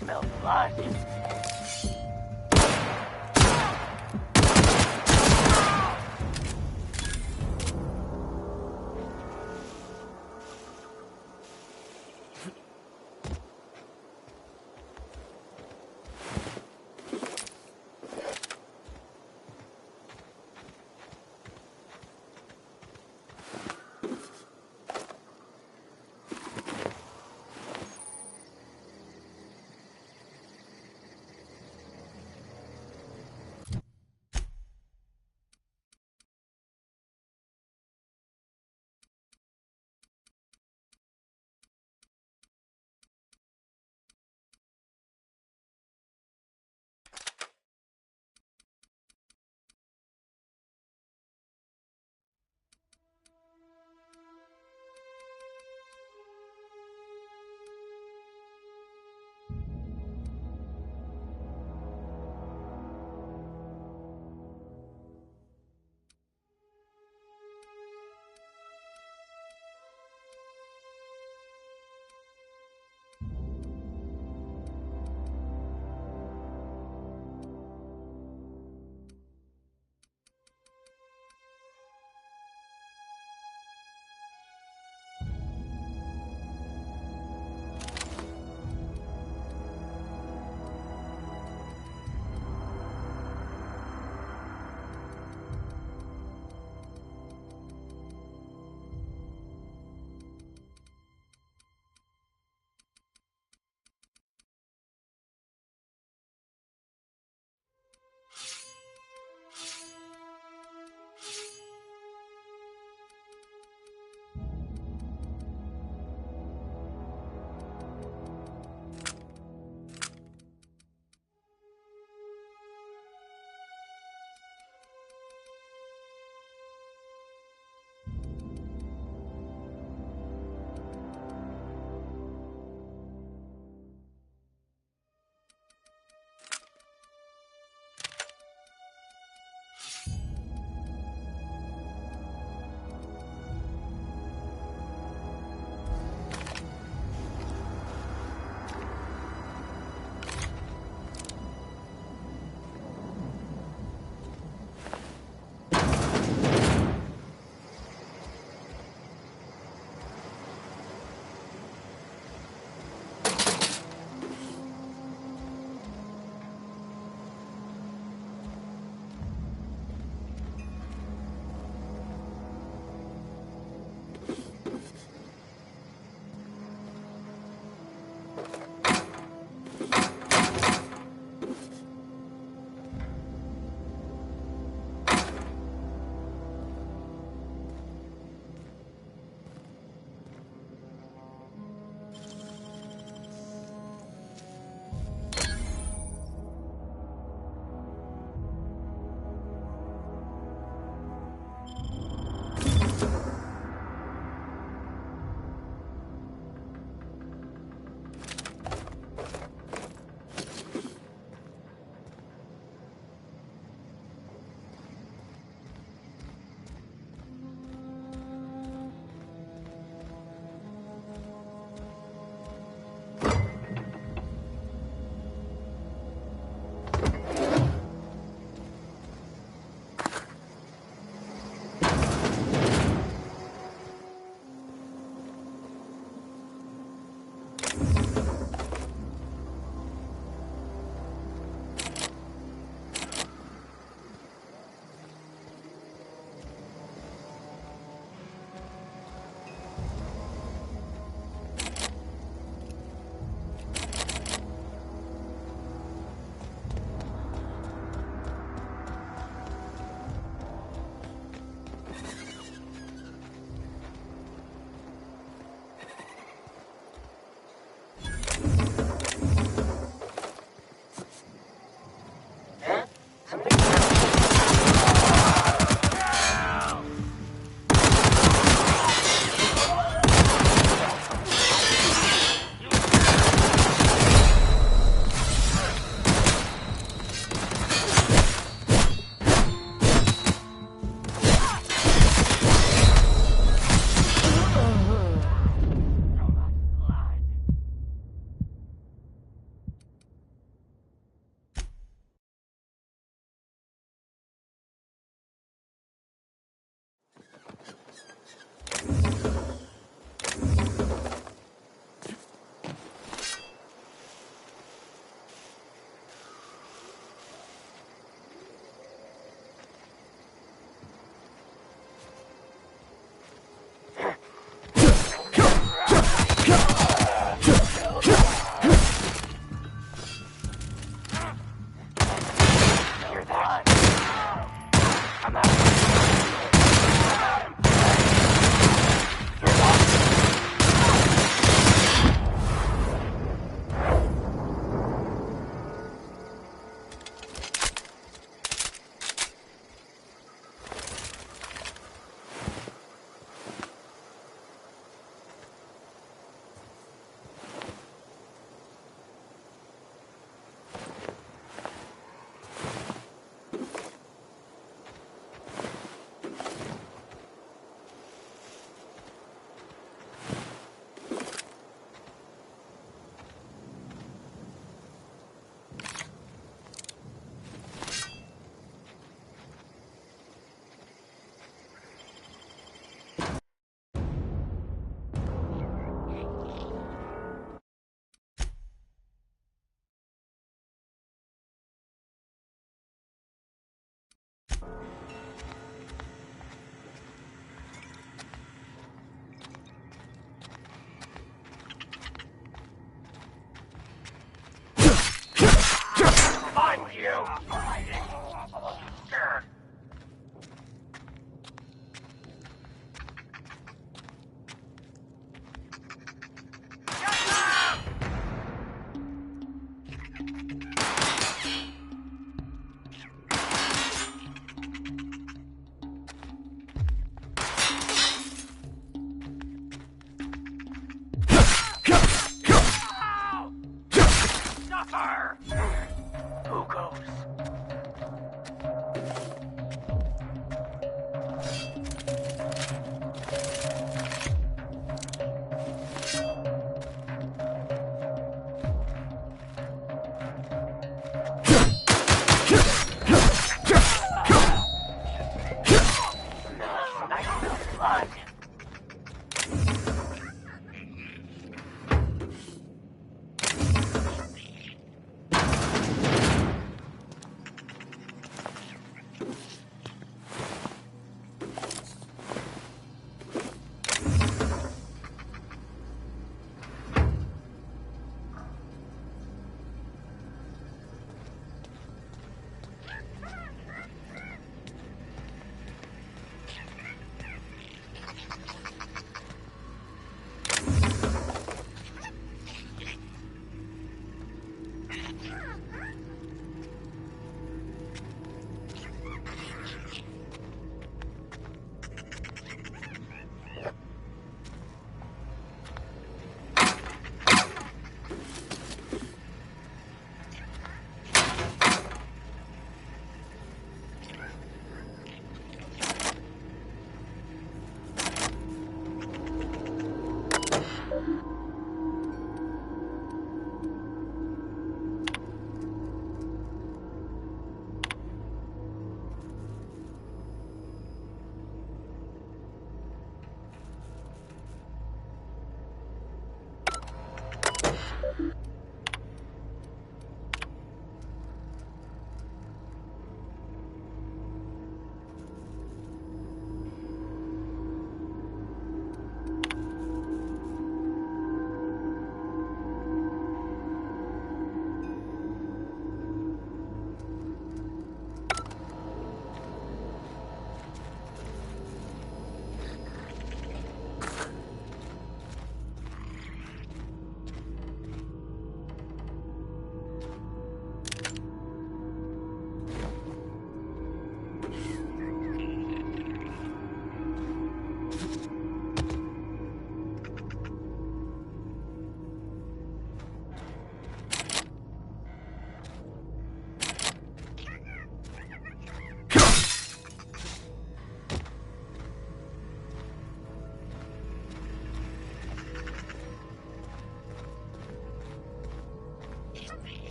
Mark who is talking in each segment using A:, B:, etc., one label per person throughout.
A: Smell blood.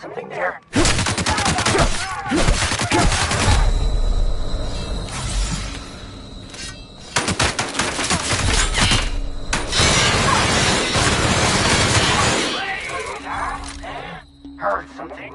A: Something there. Heard something.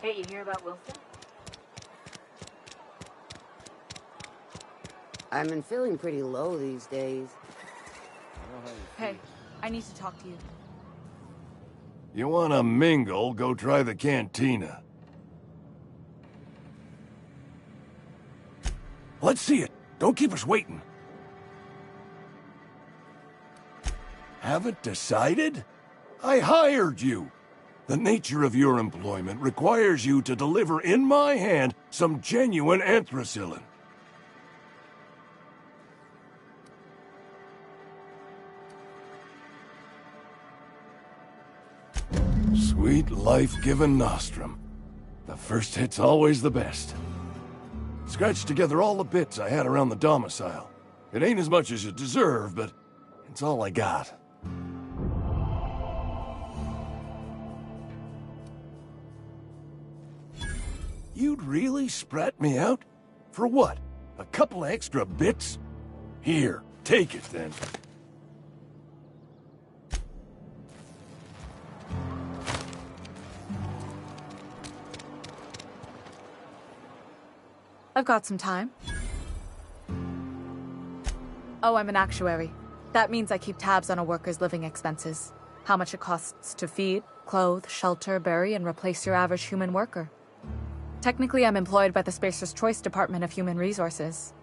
A: Hey, you hear about Wilson?
B: I've been feeling pretty low these days.
C: Hey, I need to talk to you.
D: You wanna mingle, go try the cantina. Let's see it. Don't keep us waiting. Haven't decided? I hired you. The nature of your employment requires you to deliver in my hand some genuine anthracillin. Sweet life-giving nostrum. The first hit's always the best. Scratched together all the bits I had around the domicile. It ain't as much as you deserve, but it's all I got. You'd really sprat me out? For what? A couple of extra bits? Here, take it then.
C: I've got some time. Oh, I'm an actuary. That means I keep tabs on a worker's living expenses. How much it costs to feed, clothe, shelter, bury, and replace your average human worker. Technically, I'm employed by the Spacer's Choice Department of Human Resources.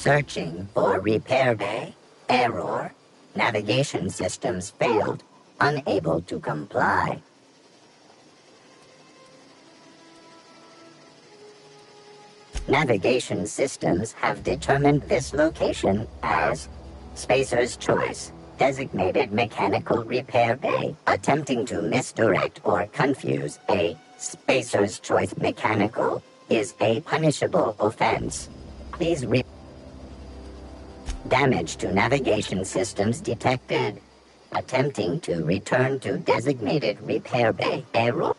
E: Searching for repair bay. Error. Navigation systems failed. Unable to comply. Navigation systems have determined this location as Spacer's Choice, designated mechanical repair bay. Attempting to misdirect or confuse a Spacer's Choice mechanical is a punishable offense. Please damage to navigation systems detected. Attempting to return to designated repair bay. Error.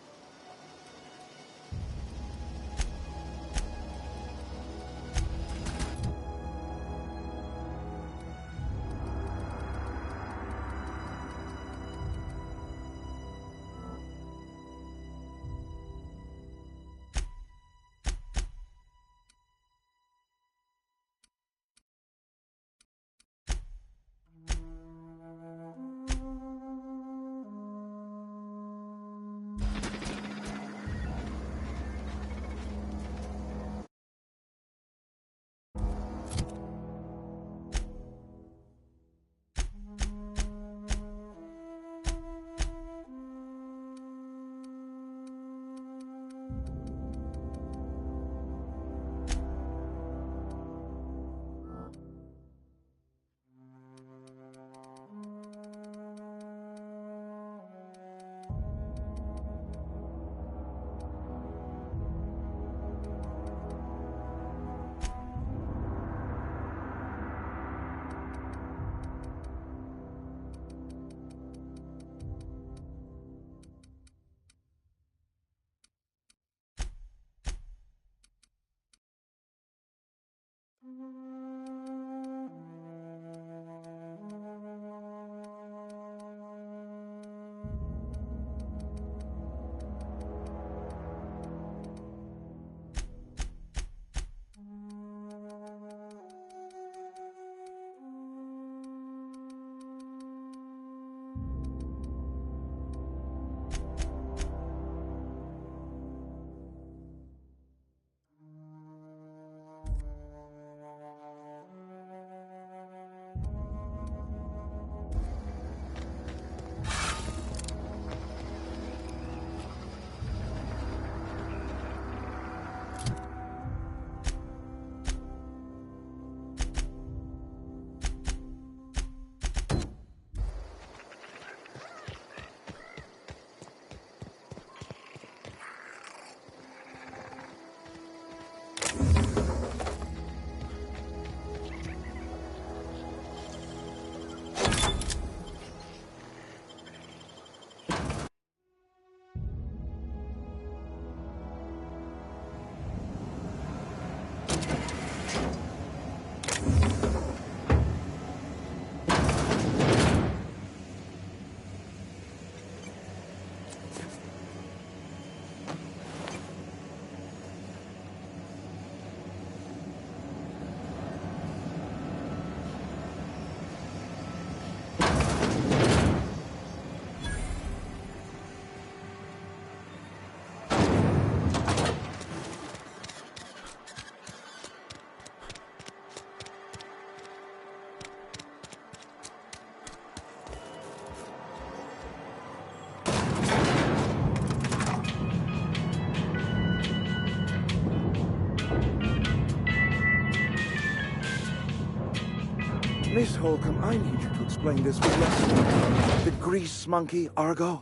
F: Miss Holcomb, I need you to explain this lesson. The grease monkey, Argo?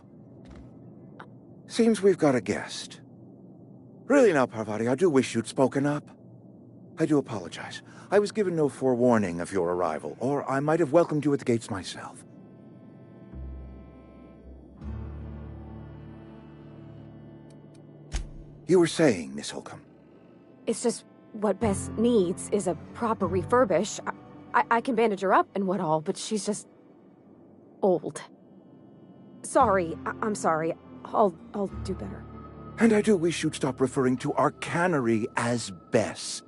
F: Seems we've got a guest. Really now, Parvati, I do wish you'd spoken up. I do apologize. I was given no forewarning of your arrival, or I might have welcomed you at the gates myself. You were saying, Miss Holcomb.
G: It's just what Bess needs is a proper refurbish. I can bandage her up and what all, but she's just old. Sorry, I'm sorry. I'll do better.
F: And I do wish you'd stop referring to our cannery as Bess.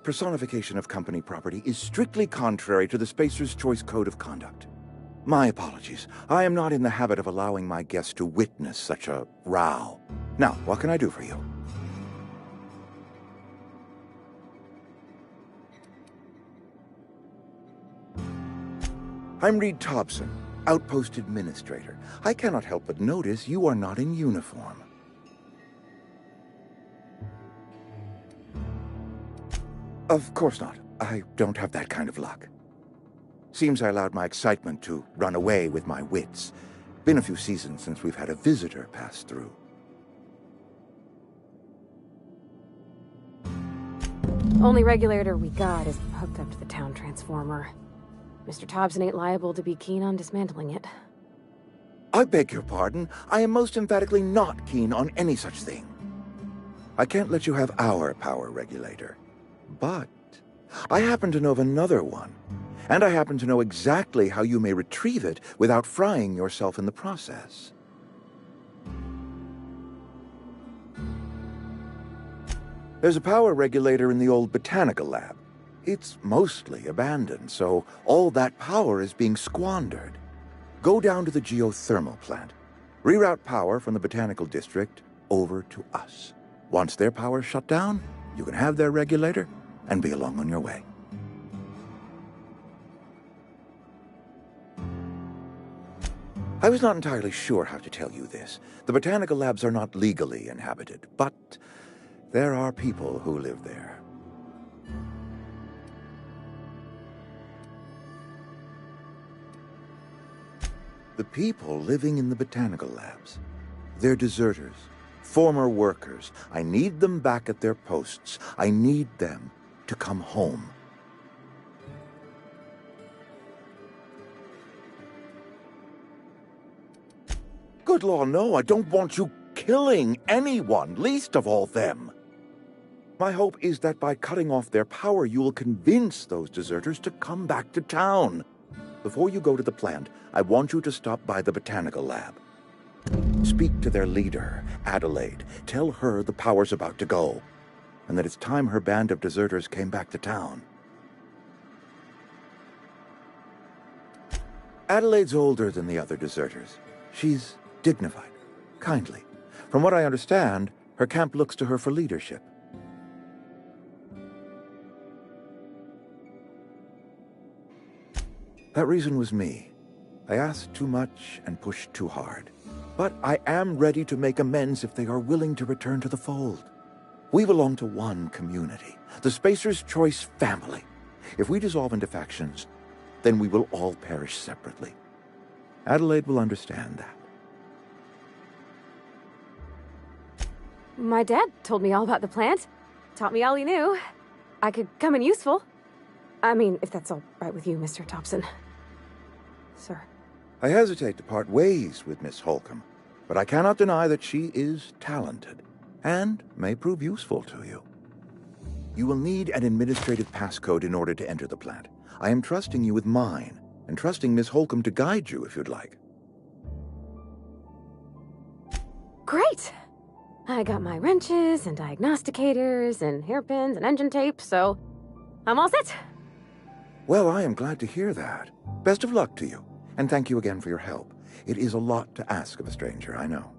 F: Personification of company property is strictly contrary to the Spacer's Choice Code of Conduct. My apologies. I am not in the habit of allowing my guests to witness such a row. Now, what can I do for you? I'm Reed Thompson, Outpost Administrator. I cannot help but notice you are not in uniform. Of course not. I don't have that kind of luck. Seems I allowed my excitement to run away with my wits. Been a few seasons since we've had a visitor pass through.
G: Only regulator we got is hooked up to the town transformer. Mr. Thompson ain't liable to be keen on dismantling it.
F: I beg your pardon. I am most emphatically not keen on any such thing. I can't let you have our power regulator. But I happen to know of another one. And I happen to know exactly how you may retrieve it without frying yourself in the process. There's a power regulator in the old botanical lab. It's mostly abandoned, so all that power is being squandered. Go down to the geothermal plant. Reroute power from the botanical district over to us. Once their power's shut down, you can have their regulator and be along on your way. I was not entirely sure how to tell you this. The botanical labs are not legally inhabited, but there are people who live there. The people living in the botanical labs. They're deserters, former workers. I need them back at their posts. I need them to come home. Good law, no, I don't want you killing anyone, least of all them. My hope is that by cutting off their power, you will convince those deserters to come back to town. Before you go to the plant, I want you to stop by the botanical lab. Speak to their leader, Adelaide. Tell her the power's about to go, and that it's time her band of deserters came back to town. Adelaide's older than the other deserters. She's dignified, kindly. From what I understand, her camp looks to her for leadership. That reason was me. I asked too much and pushed too hard. But I am ready to make amends if they are willing to return to the fold. We belong to one community, the Spacer's Choice family. If we dissolve into factions, then we will all perish separately. Adelaide will understand that.
G: My dad told me all about the plant. Taught me all he knew. I could come in useful. I mean, if that's all right with you, Mr. Thompson. Sir.
F: I hesitate to part ways with Miss Holcomb, but I cannot deny that she is talented, and may prove useful to you. You will need an administrative passcode in order to enter the plant. I am trusting you with mine, and trusting Miss Holcomb to guide you if you'd like.
G: Great! I got my wrenches and diagnosticators and hairpins and engine tape, so I'm all set.
F: Well, I am glad to hear that. Best of luck to you, and thank you again for your help. It is a lot to ask of a stranger, I know.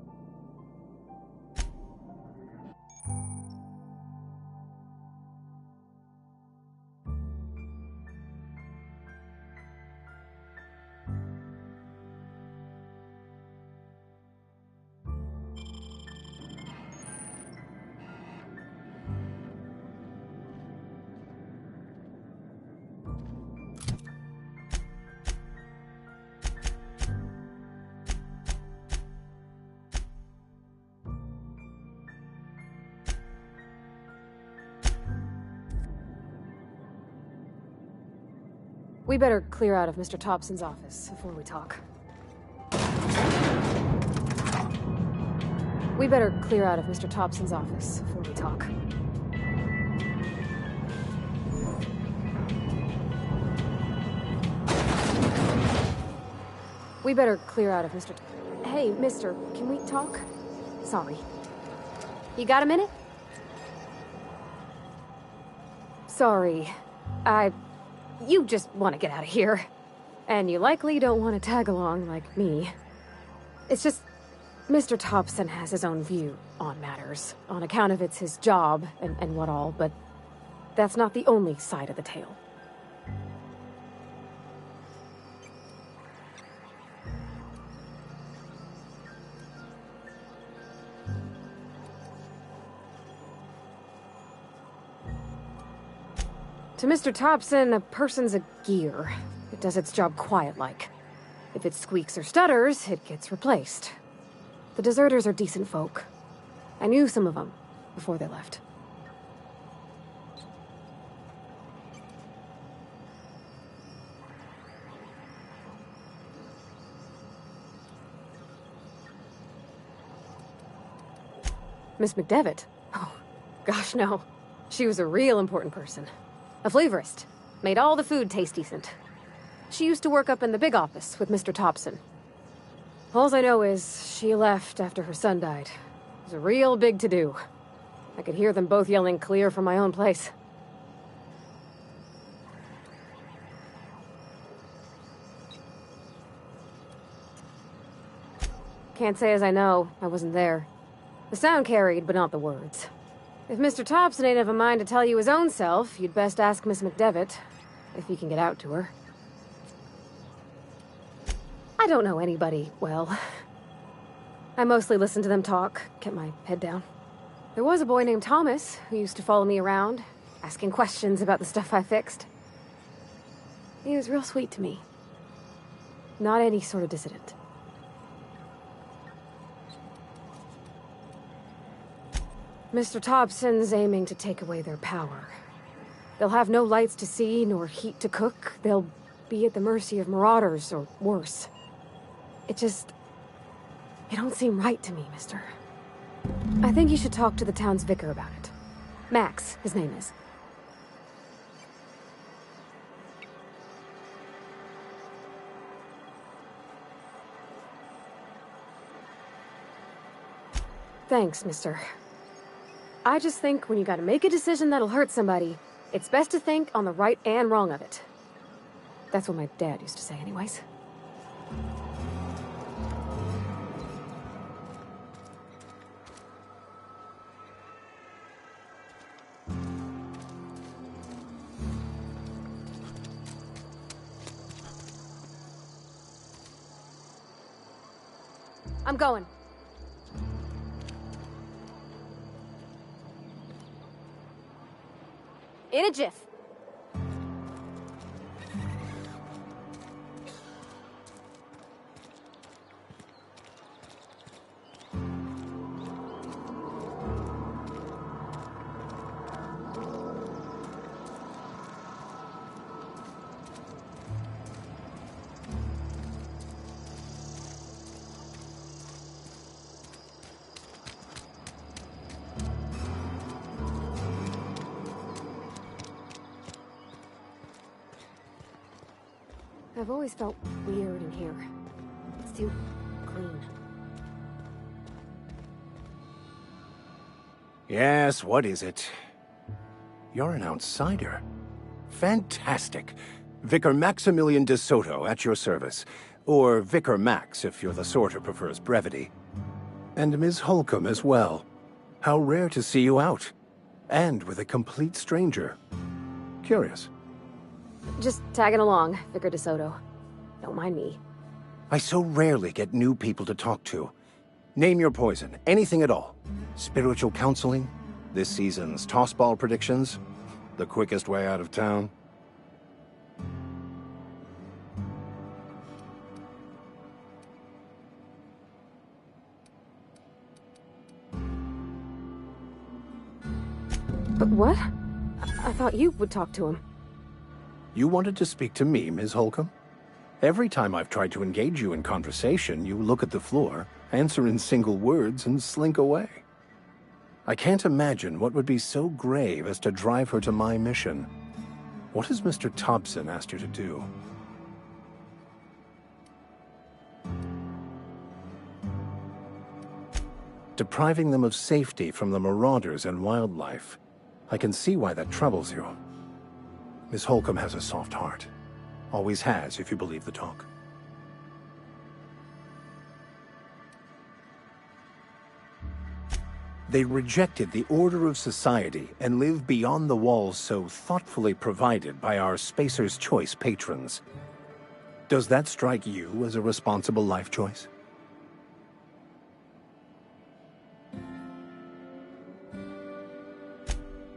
G: We better clear out of Mr. Thompson's office before we talk. We better clear out of Mr. Thompson's office before we talk. We better clear out of Mr. Hey, mister, can we talk? Sorry. You got a minute? Sorry. You just want to get out of here. And you likely don't want to tag along like me. It's just, Mr. Thompson has his own view on matters, on account of it's his job and what all, but that's not the only side of the tale. To Mr. Thompson, a person's a gear. It does its job quiet-like. If it squeaks or stutters, it gets replaced. The deserters are decent folk. I knew some of them before they left. Miss McDevitt? Oh, gosh, no. She was a real important person. A flavorist. Made all the food taste decent. She used to work up in the big office with Mr. Thompson. All I know is she left after her son died. It was a real big to-do. I could hear them both yelling clear from my own place. Can't say as I know. I wasn't there. The sound carried, but not the words. If Mr. Thompson ain't of a mind to tell you his own self, you'd best ask Miss McDevitt, if he can get out to her. I don't know anybody well. I mostly listened to them talk, kept my head down. There was a boy named Thomas who used to follow me around, asking questions about the stuff I fixed. He was real sweet to me. Not any sort of dissident. Mr. Thompson's aiming to take away their power. They'll have no lights to see, nor heat to cook. They'll be at the mercy of marauders, or worse. It don't seem right to me, mister. I think you should talk to the town's vicar about it. Max, his name is. Thanks, mister. I just think when you gotta make a decision that'll hurt somebody, it's best to think on the right and wrong of it. That's what my dad used to say anyways. I'm going. In a jiff. I've always felt weird in here. It's too clean.
H: Yes, what is it? You're an outsider. Fantastic. Vicar Maximilian de Soto at your service. Or Vicar Max, if you're the sort who prefers brevity. And Ms. Holcomb as well. How rare to see you out. And with a complete stranger. Curious.
G: Just tagging along, Vicar DeSoto. Don't mind me.
H: I so rarely get new people to talk to. Name your poison, anything at all. Spiritual counseling, this season's tossball predictions, the quickest way out of town.
G: But what? I thought you would talk to him.
H: You wanted to speak to me, Ms. Holcomb? Every time I've tried to engage you in conversation, you look at the floor, answer in single words, and slink away. I can't imagine what would be so grave as to drive her to my mission. What has Mr. Thompson asked you to do? Depriving them of safety from the marauders and wildlife. I can see why that troubles you. Miss Holcomb has a soft heart. Always has, if you believe the talk. They rejected the order of society and live beyond the walls so thoughtfully provided by our Spacer's Choice patrons. Does that strike you as a responsible life choice?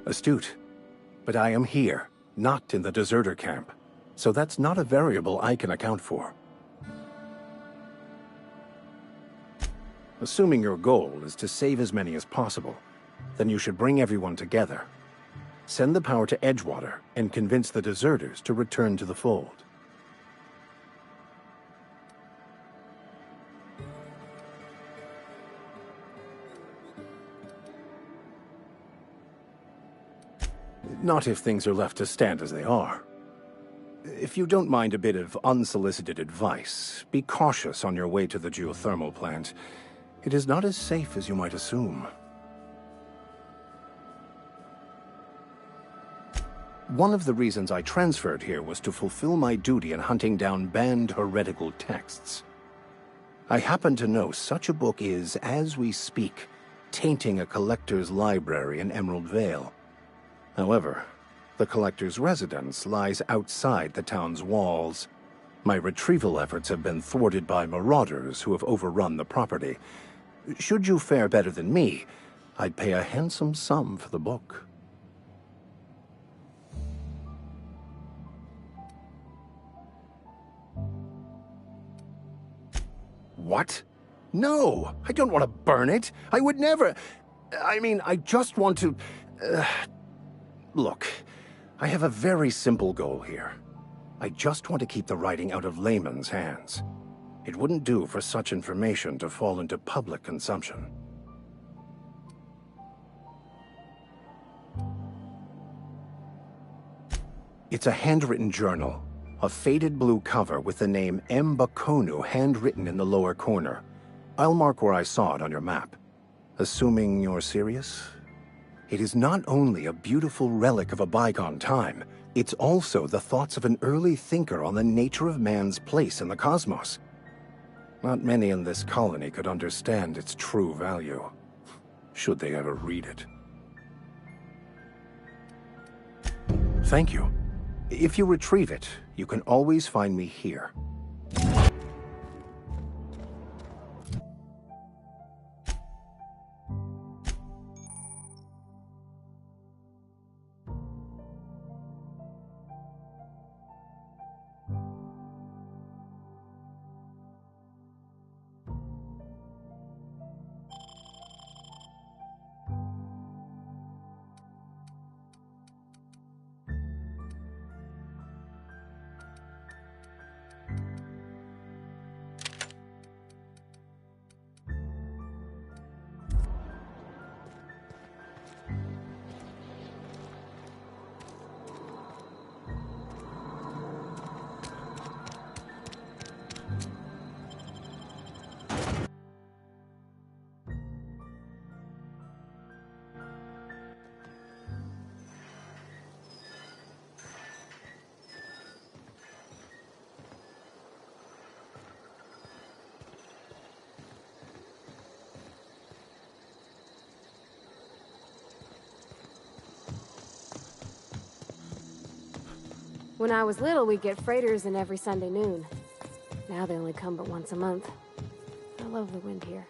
H: Astute. But I am here, not in the deserter camp. So that's not a variable I can account for. Assuming your goal is to save as many as possible, then you should bring everyone together. Send the power to Edgewater and convince the deserters to return to the fold. Not if things are left to stand as they are. If you don't mind a bit of unsolicited advice, be cautious on your way to the geothermal plant. It is not as safe as you might assume. One of the reasons I transferred here was to fulfill my duty in hunting down banned heretical texts. I happen to know such a book is, as we speak, tainting a collector's library in Emerald Vale. However, the collector's residence lies outside the town's walls. My retrieval efforts have been thwarted by marauders who have overrun the property. Should you fare better than me, I'd pay a handsome sum for the book. What? No! I don't want to burn it! I would never... I mean, I just want to... Look, I have a very simple goal here. I just want to keep the writing out of layman's hands. It wouldn't do for such information to fall into public consumption. It's a handwritten journal. A faded blue cover with the name M. Bakonu handwritten in the lower corner. I'll mark where I saw it on your map. Assuming you're serious? It is not only a beautiful relic of a bygone time, it's also the thoughts of an early thinker on the nature of man's place in the cosmos. Not many in this colony could understand its true value, should they ever read it. Thank you. If you retrieve it, you can always find me here.
G: When I was little, we'd get freighters in every Sunday noon. Now they only come but once a month. I love the wind here.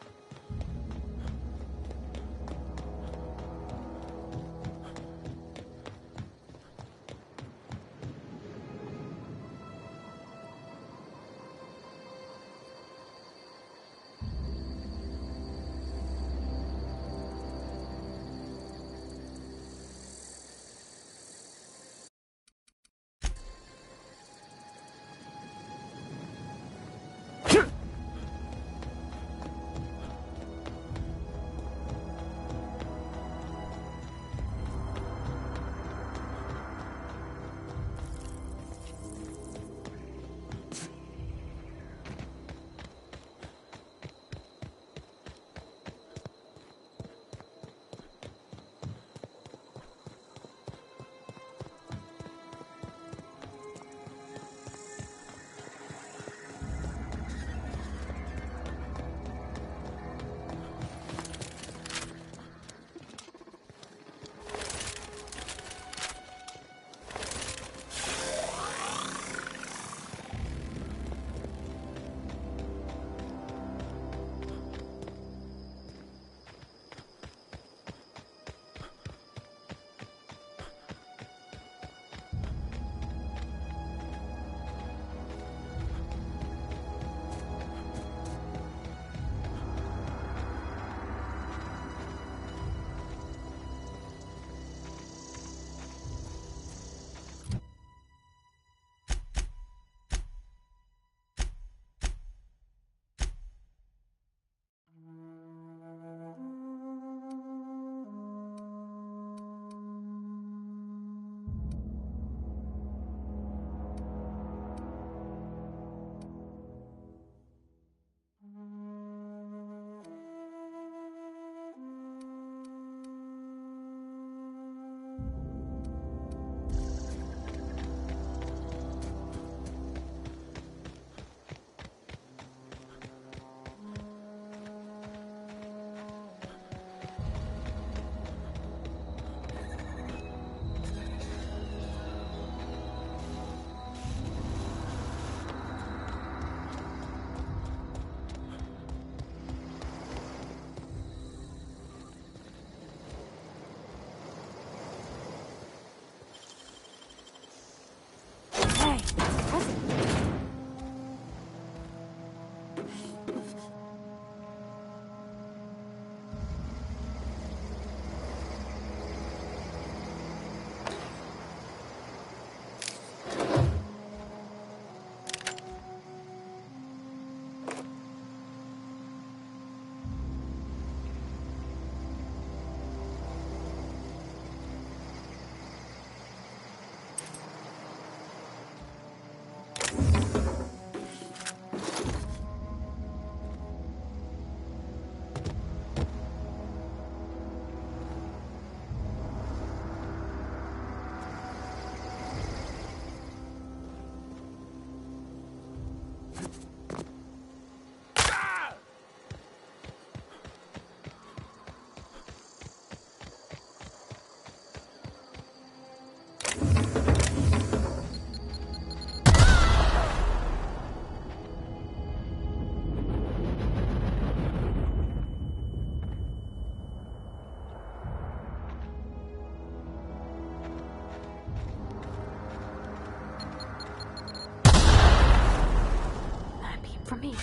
G: For me.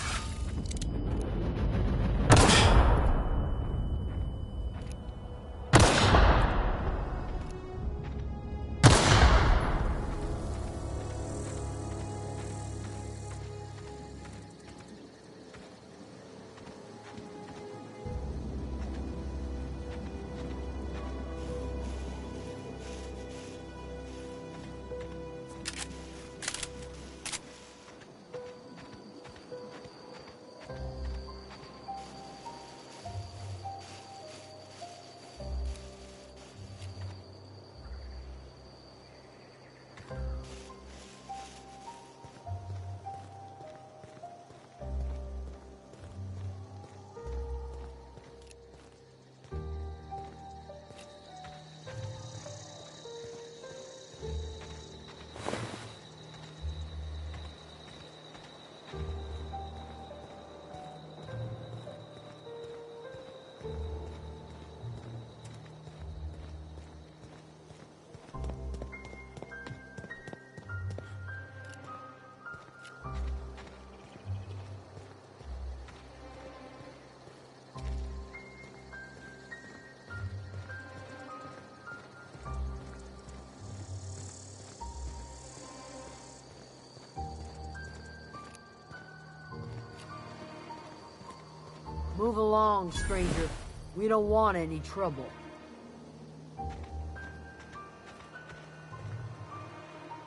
I: Move along, stranger. We don't want any trouble.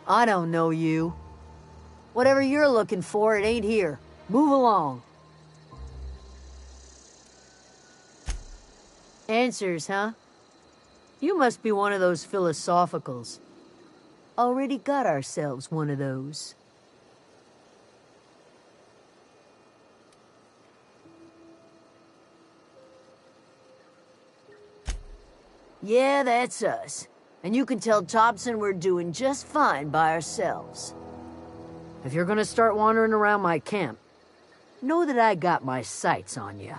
I: I don't know you. Whatever you're looking for, it ain't here. Move along. Answers, huh? You must be one of those philosophicals. Already got ourselves one of those. Yeah, that's us. And you can tell Thompson we're doing just fine by ourselves. If you're gonna start wandering around my camp, know that I got my sights on you.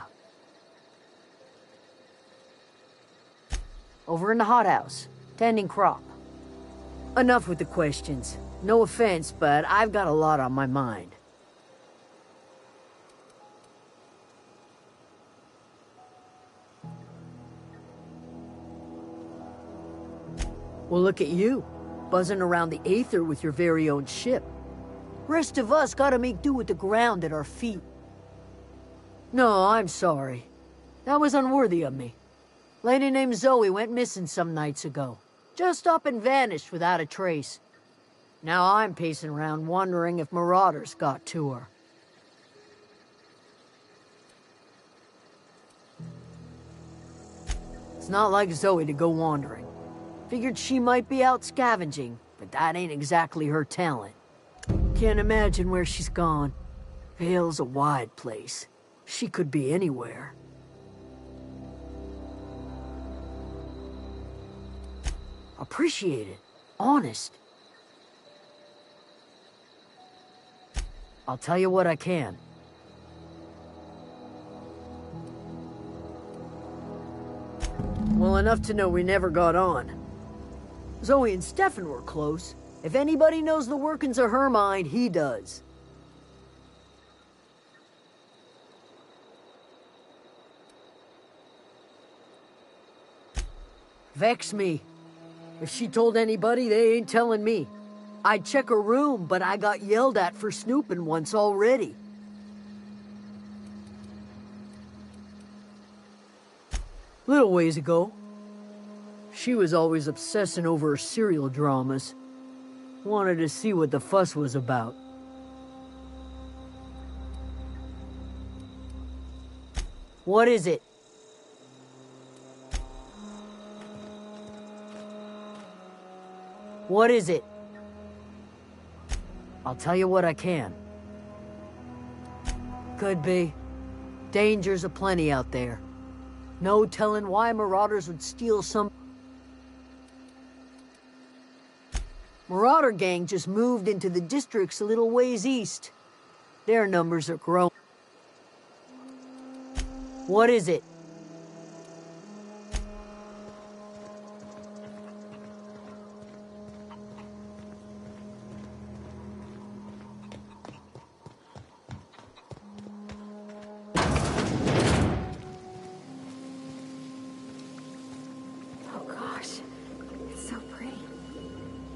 I: Over in the hothouse, tending crop. Enough with the questions. No offense, but I've got a lot on my mind. Well, look at you, buzzing around the Aether with your very own ship. Rest of us gotta make do with the ground at our feet. No, I'm sorry. That was unworthy of me. Lady named Zoe went missing some nights ago. Just up and vanished without a trace. Now I'm pacing around wondering if marauders got to her. It's not like Zoe to go wandering. Figured she might be out scavenging, but that ain't exactly her talent. Can't imagine where she's gone. Vale's a wide place. She could be anywhere. Appreciate it. Honest. I'll tell you what I can. Well, enough to know we never got on. Zoe and Stefan were close. If anybody knows the workings of her mind, he does. Vex me. If she told anybody, they ain't telling me. I'd check her room, but I got yelled at for snooping once already. Little ways ago. She was always obsessing over her serial dramas. Wanted to see what the fuss was about. What is it? What is it? I'll tell you what I can. Could be. Dangers aplenty out there. No telling why marauders would steal some... Marauder gang just moved into the districts a little ways east. Their numbers are growing. What is it?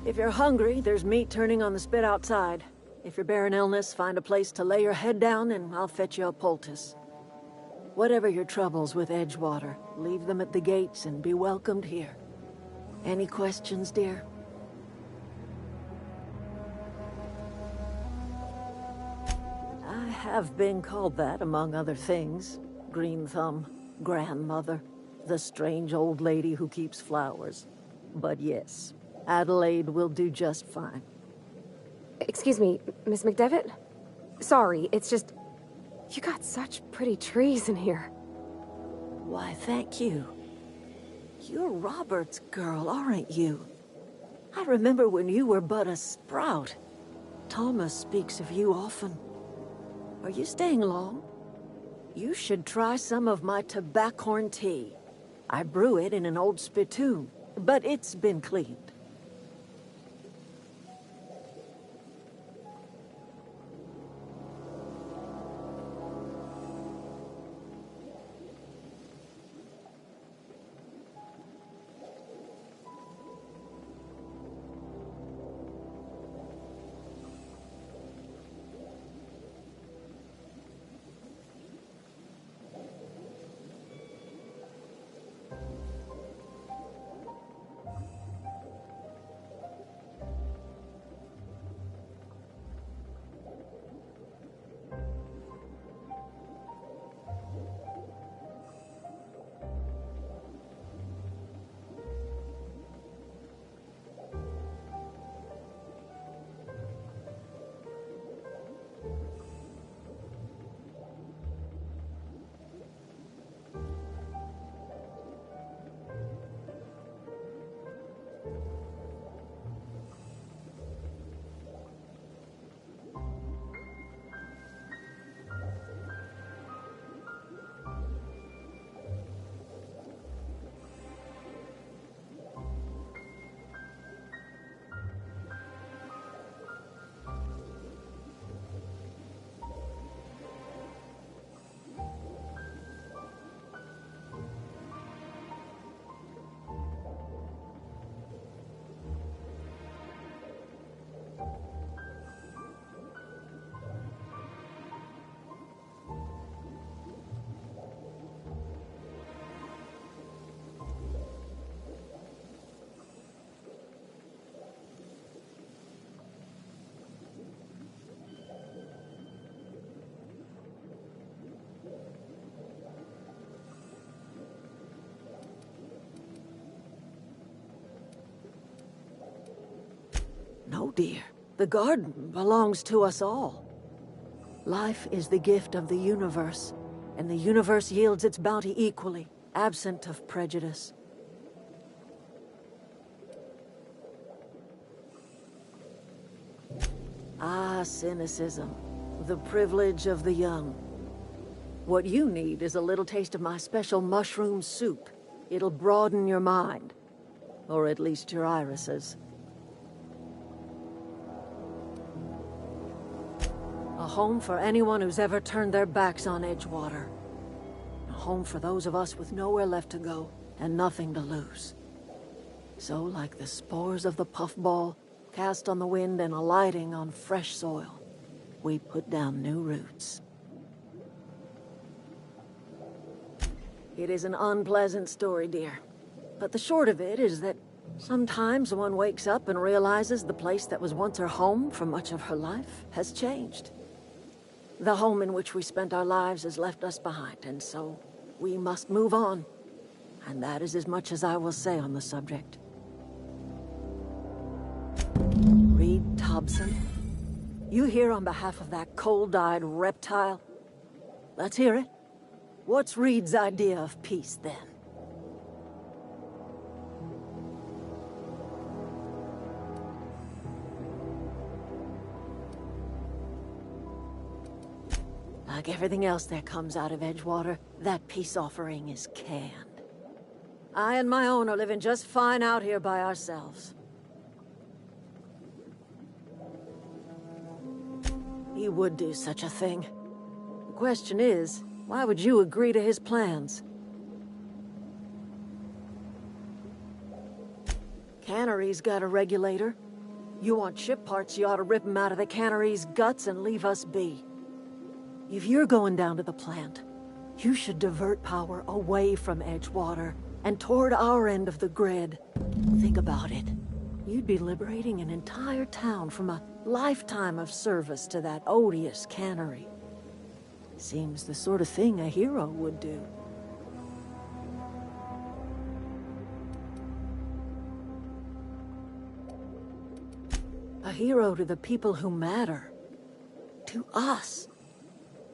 I: If you're hungry, there's meat turning on the spit outside. If you're bearing illness, find a place to lay your head down and I'll fetch you a poultice. Whatever your troubles with Edgewater, leave them at the gates and be welcomed here. Any questions, dear? I have been called that, among other things. Green Thumb, grandmother, the strange old lady who keeps flowers. But yes, Adelaide will do just fine.
G: Excuse me, Miss McDevitt? Sorry, it's just... You got such pretty trees in here.
I: Why, thank you. You're Robert's girl, aren't you? I remember when you were but a sprout. Thomas speaks of you often. Are you staying long? You should try some of my tobaccorn tea. I brew it in an old spittoon, but it's been cleaned. No, dear. The garden belongs to us all. Life is the gift of the universe, and the universe yields its bounty equally, absent of prejudice. Ah, cynicism. The privilege of the young. What you need is a little taste of my special mushroom soup. It'll broaden your mind. Or at least your irises. A home for anyone who's ever turned their backs on Edgewater. A home for those of us with nowhere left to go and nothing to lose. So, like the spores of the puffball, cast on the wind and alighting on fresh soil, we put down new roots. It is an unpleasant story, dear. But the short of it is that sometimes one wakes up and realizes the place that was once her home for much of her life has changed. The home in which we spent our lives has left us behind, and so we must move on. And that is as much as I will say on the subject. Reed Thompson, you here on behalf of that cold-eyed reptile? Let's hear it. What's Reed's idea of peace, then? Like everything else that comes out of Edgewater, that peace offering is canned. I and my own are living just fine out here by ourselves. He would do such a thing. The question is, why would you agree to his plans? Cannery's got a regulator. You want ship parts, you ought to rip them out of the cannery's guts and leave us be. If you're going down to the plant, you should divert power away from Edgewater and toward our end of the grid. Think about it. You'd be liberating an entire town from a lifetime of service to that odious cannery. Seems the sort of thing a hero would do. A hero to the people who matter. To us.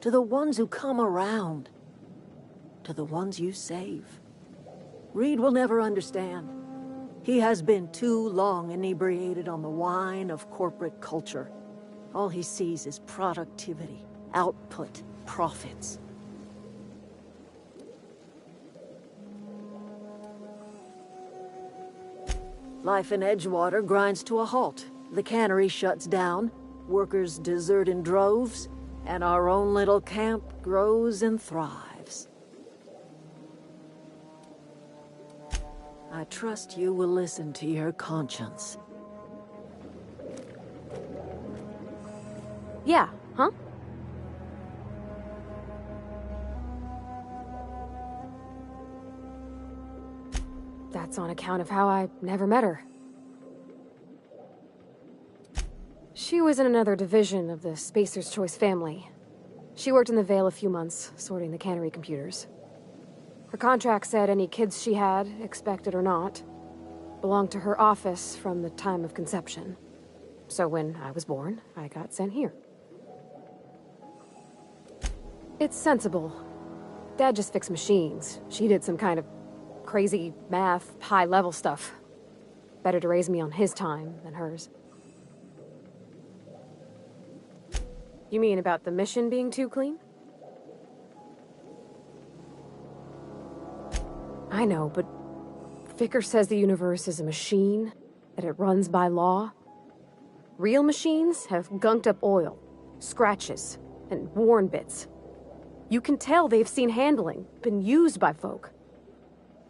I: To the ones who come around. To the ones you save. Reed will never understand. He has been too long inebriated on the wine of corporate culture. All he sees is productivity, output, profits. Life in Edgewater grinds to a halt. The cannery shuts down, workers desert in droves, and our own little camp grows and thrives. I trust you will listen to your conscience.
G: Yeah, huh? That's on account of how I never met her. She was in another division of the Spacer's Choice family. She worked in the Vale a few months, sorting the cannery computers. Her contract said any kids she had, expected or not, belonged to her office from the time of conception. So when I was born, I got sent here. It's sensible. Dad just fixed machines. She did some kind of crazy math, high-level stuff. Better to raise me on his time than hers. You mean about the mission being too clean? I know, but Vicker says the universe is a machine, that it runs by law. Real machines have gunked up oil, scratches, and worn bits. You can tell they've seen handling, been used by folk.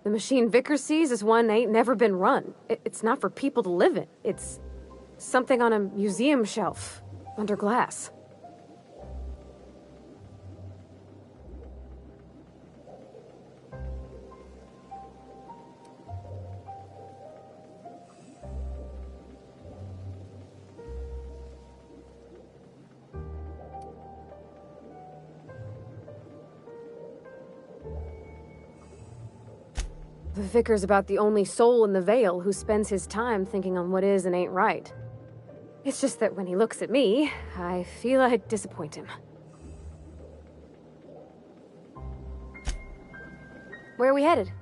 G: The machine Vicker sees is one ain't never been run. It's not for people to live in. It's something on a museum shelf, under glass. The Vicar's about the only soul in the Vale who spends his time thinking on what is and ain't right. It's just that when he looks at me, I feel I'd disappoint him. Where are we headed?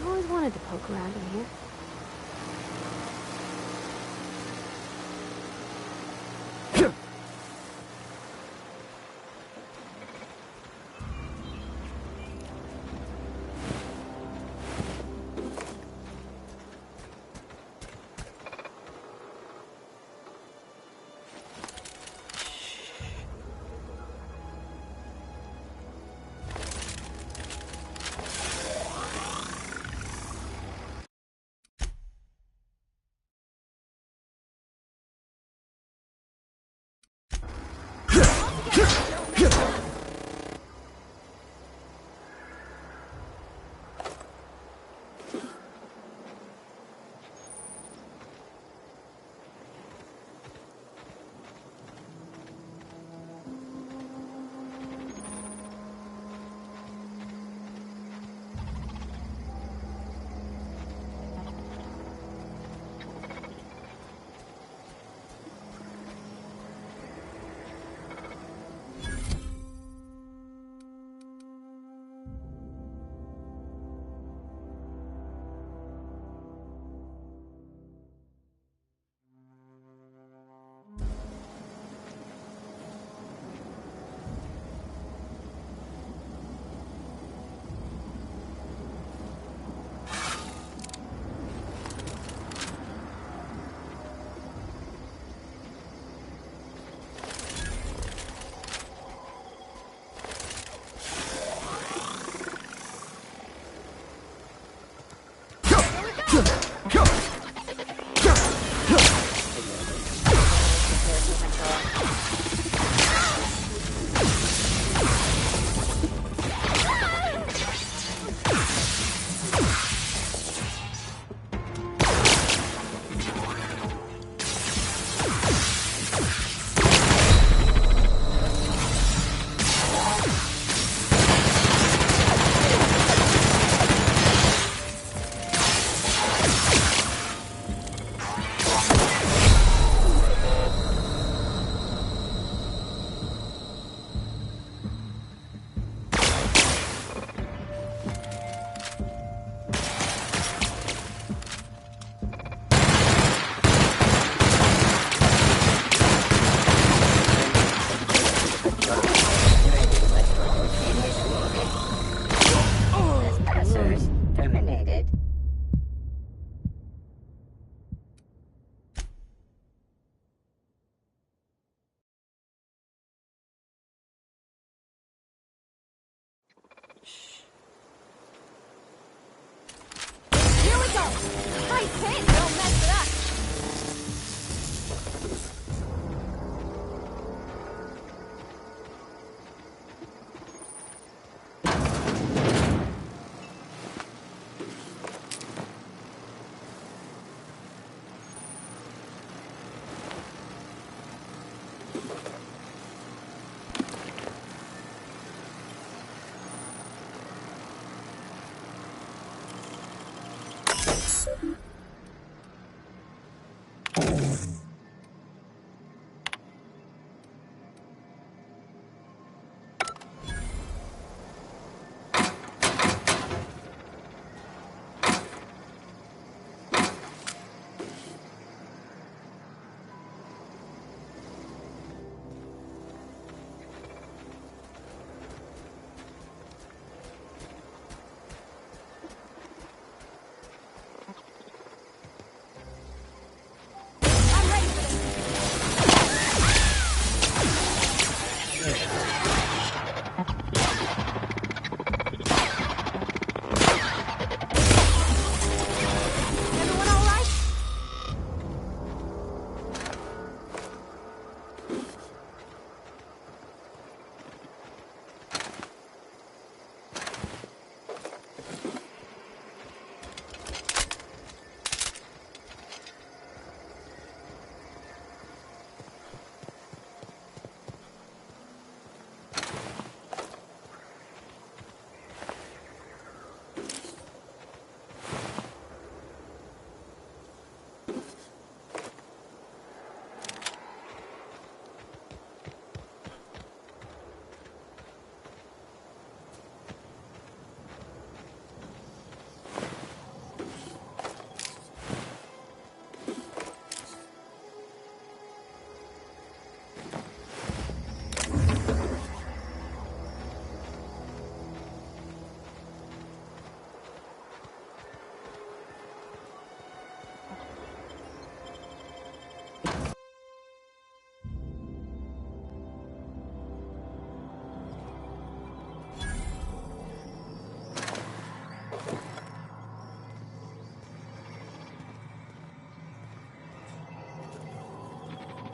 G: always wanted to poke around in here.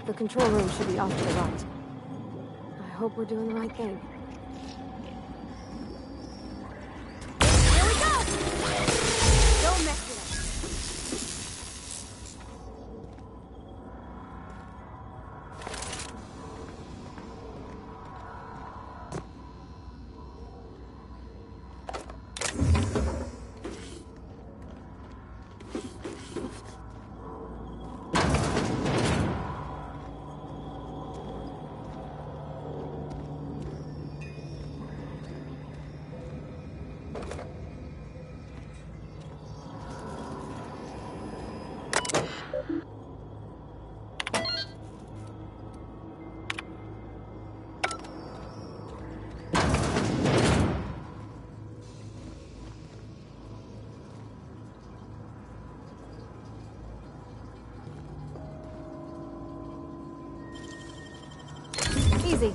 G: The control room should be off to the right. I hope we're doing the right thing.
A: Here we go! Don't mess with
G: Easy.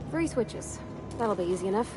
G: Three switches. That'll be easy enough.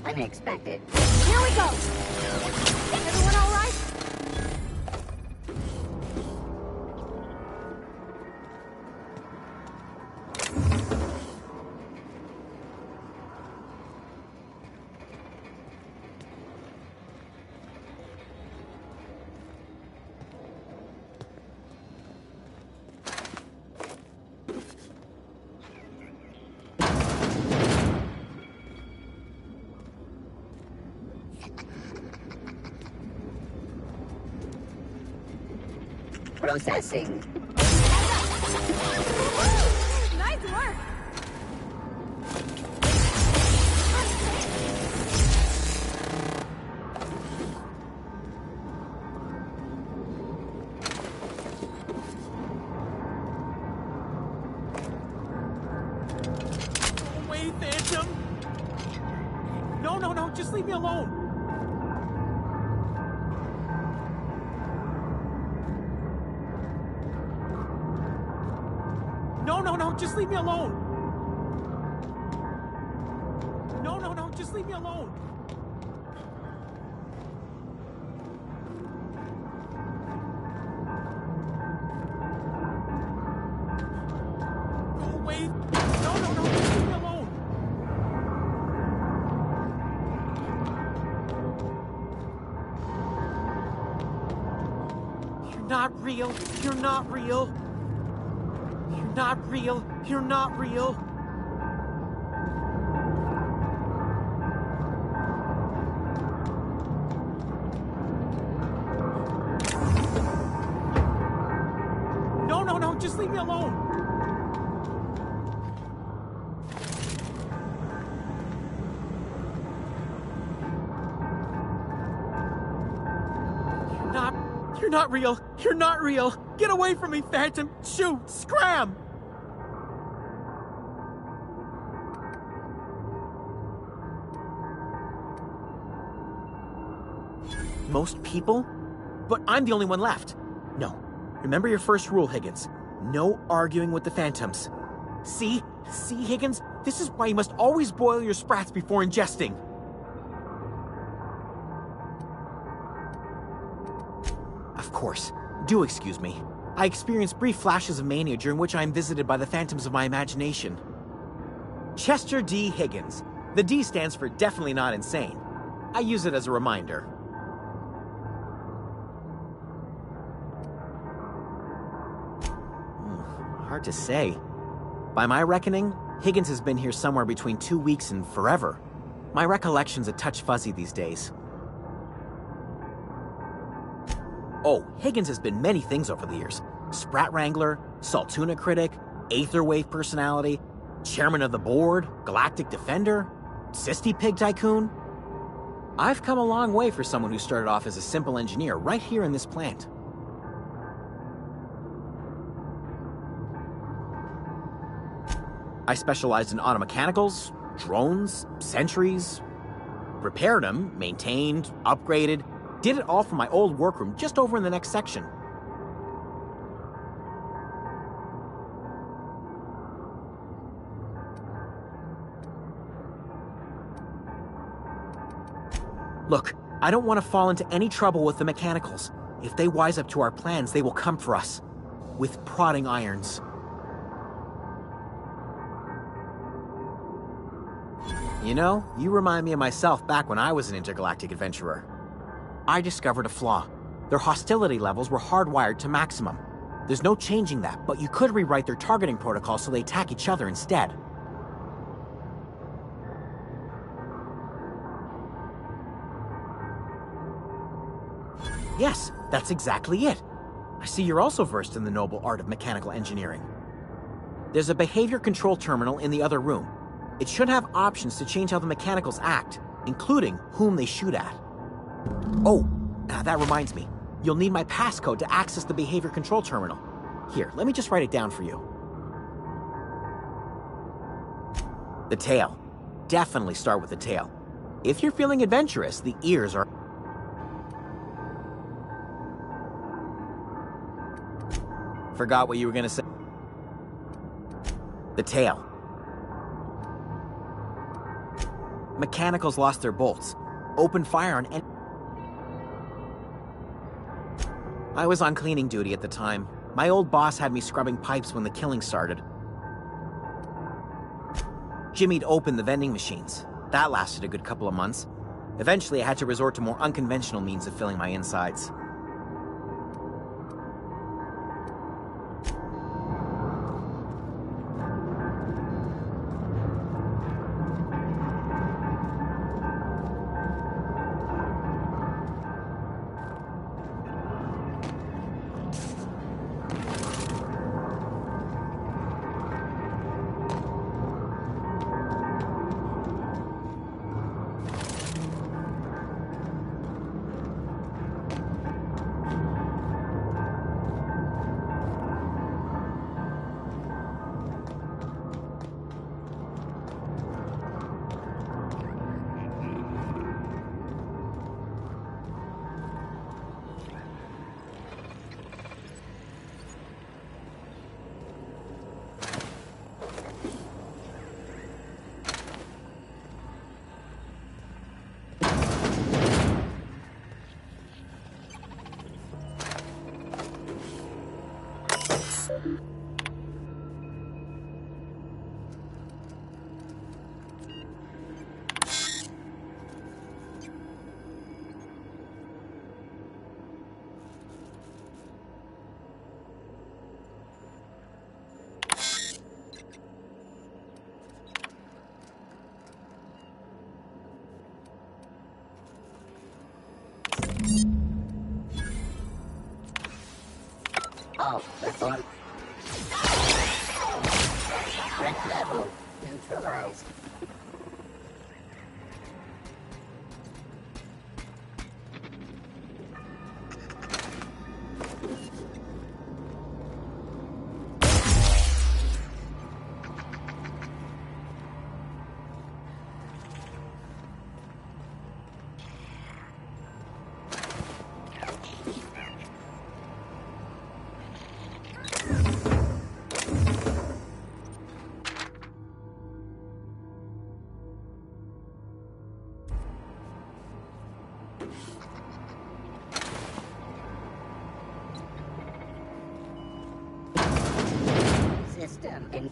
E: Unexpected.
A: Here we go! Everyone all right?
E: Processing.
J: just leave me alone! No, just leave me alone! No, just leave me alone! Go away! No, just leave me alone! You're not real! You're not real! You're not real! You're not real! No, just leave me alone! You're not real! You're not real! Get away from me, Phantom! Shoot! Scram! Most people? But I'm the only one left. No. Remember your first rule, Higgins. No arguing with the Phantoms. See? See, Higgins? This is why you must always boil your sprats before ingesting. Of course. Do excuse me. I experience brief flashes of mania during which I am visited by the phantoms of my imagination. Chester D. Higgins. The D stands for definitely not insane. I use it as a reminder. Hard to say. By my reckoning, Higgins has been here somewhere between 2 weeks and forever. My recollection's a touch fuzzy these days. Oh, Higgins has been many things over the years. Sprat Wrangler, Saltuna Critic, Aetherwave Personality, Chairman of the Board, Galactic Defender, Sisty Pig Tycoon. I've come a long way for someone who started off as a simple engineer right here in this plant. I specialized in automechanicals, drones, sentries, repaired them, maintained, upgraded, did it all from my old workroom just over in the next section. Look, I don't want to fall into any trouble with the mechanicals. If they wise up to our plans, they will come for us. With prodding irons. You know, you remind me of myself back when I was an intergalactic adventurer. I discovered a flaw. Their hostility levels were hardwired to maximum. There's no changing that, but you could rewrite their targeting protocol so they attack each other instead. Yes, that's exactly it. I see you're also versed in the noble art of mechanical engineering. There's a behavior control terminal in the other room. It should have options to change how the mechanicals act, including whom they shoot at. Oh, that reminds me. You'll need my passcode to access the behavior control terminal. Here, let me just write it down for you. The tail. Definitely start with the tail. If you're feeling adventurous, the ears are... Forgot what you were gonna say. The tail. Mechanicals lost their bolts. Open fire on any... I was on cleaning duty at the time. My old boss had me scrubbing pipes when the killing started. Jimmy'd opened the vending machines. That lasted a good couple of months. Eventually, I had to resort to more unconventional means of filling my insides.
E: All perform. Threat level neutralized. System in.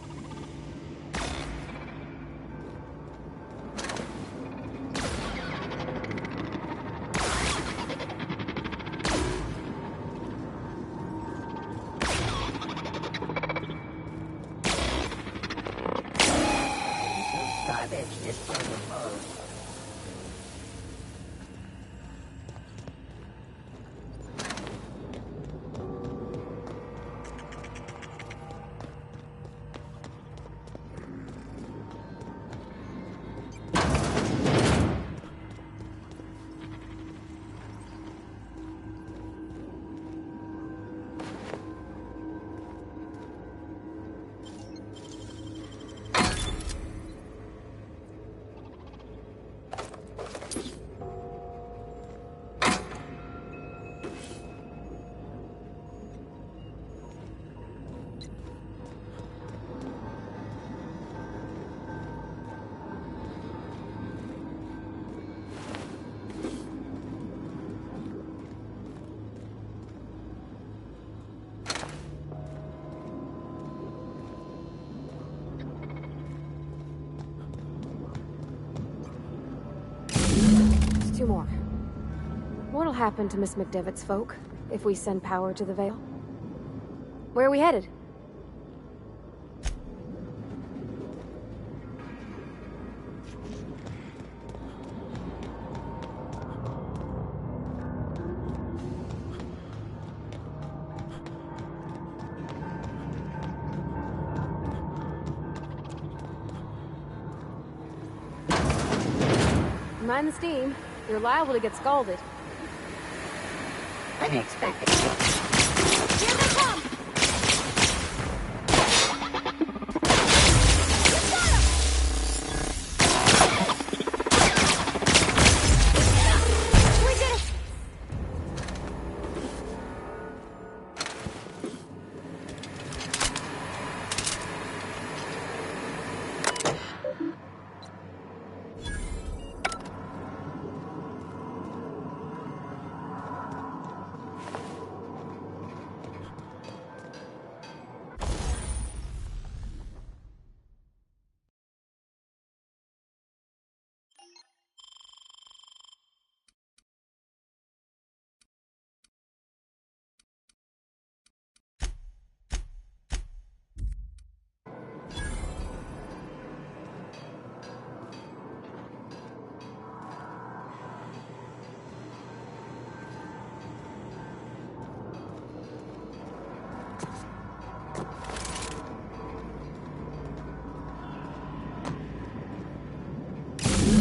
E: Garbage disposal mode.
G: Two more. What'll happen to Miss McDevitt's folk if we send power to the Vale? Where are we headed? Mind the steam. You're liable to get scalded.
E: Unexpected.
A: Here they come! We did it!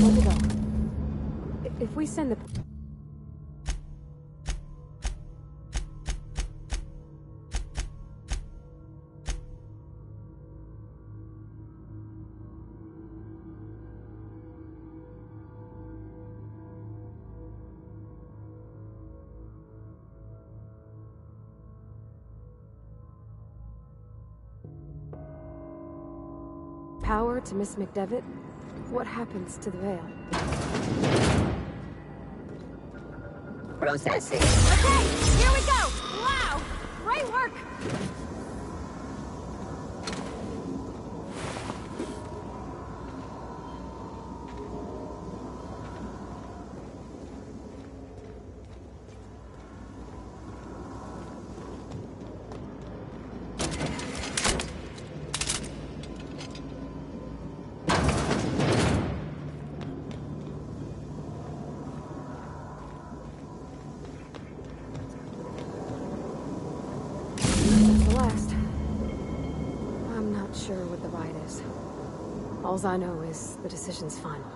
G: Where'd we go? If we send the... power to Miss McDevitt, what happens to the Vale?
E: Processing.
A: Okay, here we go! Wow! Great work!
G: Alls I know is the decision's final.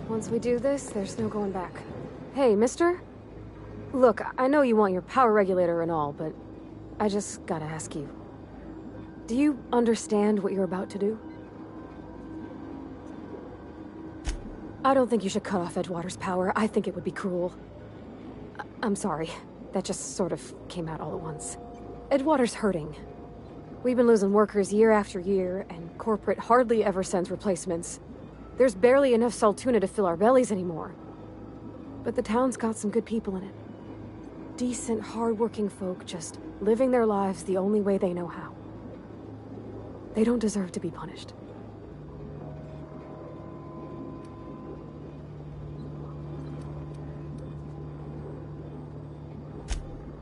G: Once we do this, there's no going back. Hey, mister? Look, I know you want your power regulator and all, but I just gotta ask you. Do you understand what you're about to do? I don't think you should cut off Edgewater's power. I think it would be cruel. I'm sorry. That just sort of came out all at once. Edgewater's hurting. We've been losing workers year after year, and corporate hardly ever sends replacements. There's barely enough Saltuna to fill our bellies anymore. But the town's got some good people in it. Decent, hard-working folk just living their lives the only way they know how. They don't deserve to be punished.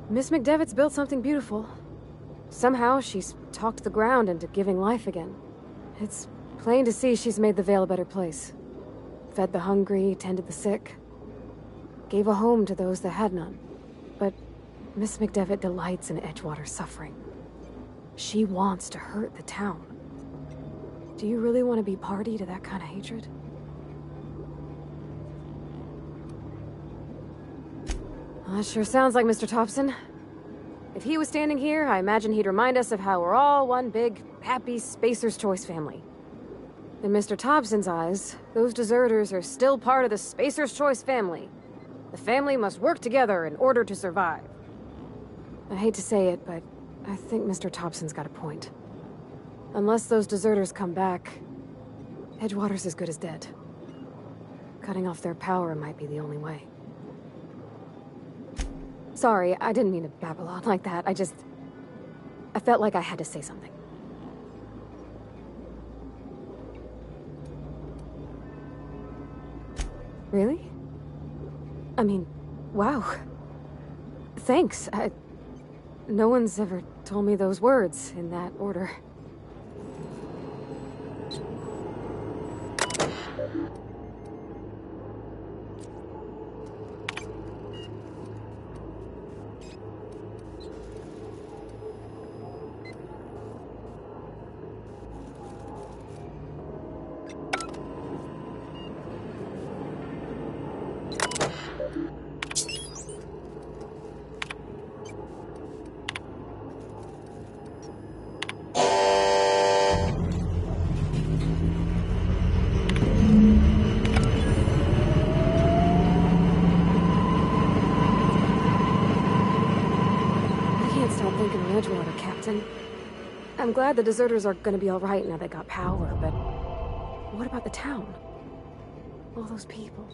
G: Miss McDevitt's built something beautiful. Somehow, she's talked the ground into giving life again. It's plain to see she's made the Vale a better place. Fed the hungry, tended the sick. Gave a home to those that had none. But Miss McDevitt delights in Edgewater's suffering. She wants to hurt the town. Do you really want to be party to that kind of hatred? Well, that sure sounds like Mr. Thompson. If he was standing here, I imagine he'd remind us of how we're all one big, happy Spacer's Choice family. In Mr. Thompson's eyes, those deserters are still part of the Spacer's Choice family. The family must work together in order to survive. I hate to say it, but I think Mr. Thompson's got a point. Unless those deserters come back, Edgewater's as good as dead. Cutting off their power might be the only way. Sorry, I didn't mean to babble on like that. I felt like I had to say something. Really? I mean, wow. Thanks. No one's ever told me those words in that order. Edgewater, Captain. I'm glad the deserters are gonna be alright now they got power, but what about the town? All those people.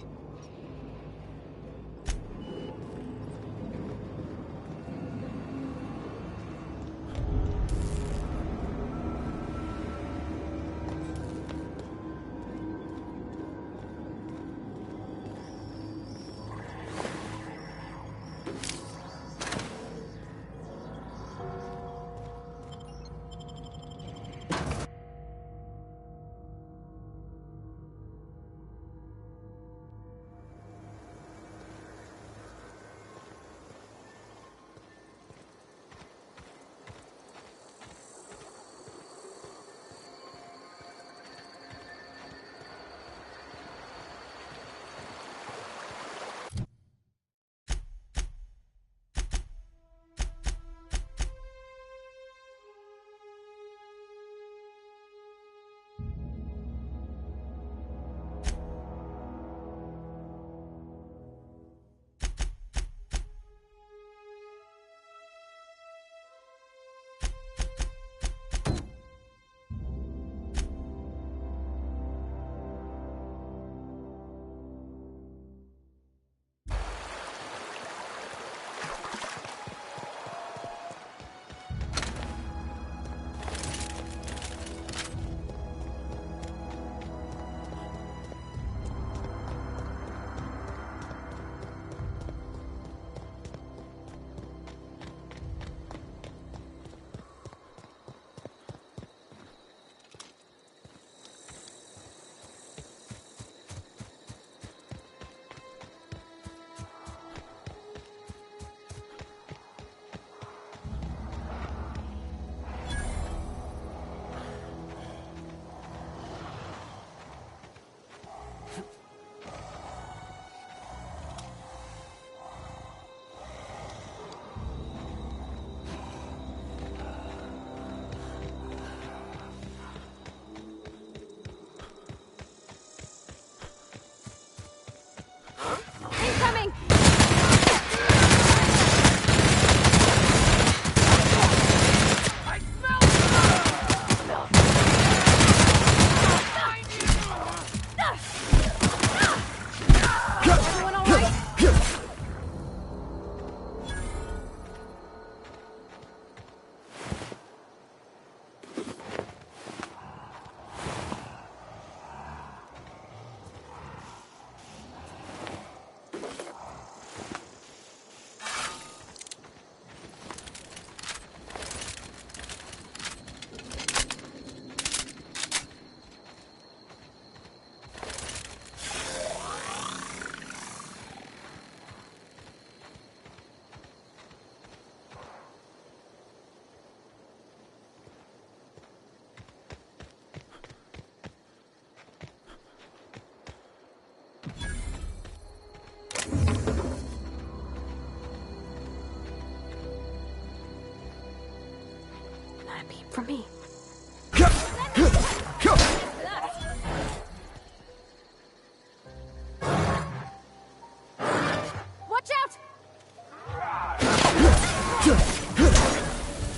G: that mean for me?
A: Watch out!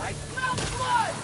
A: I smell blood!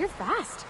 G: You're fast.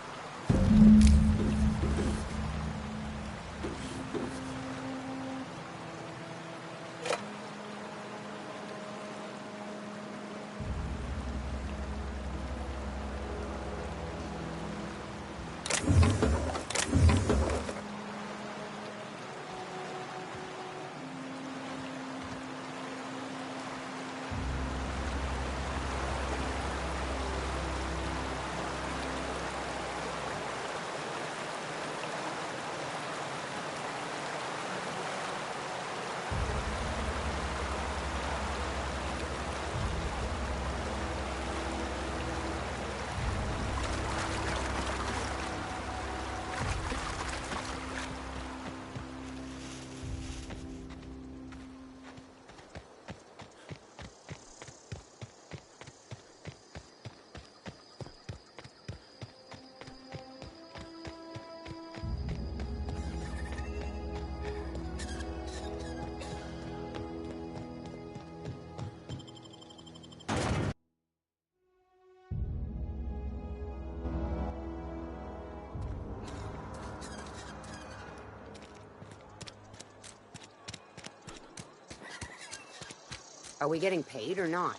B: Are we getting paid or not?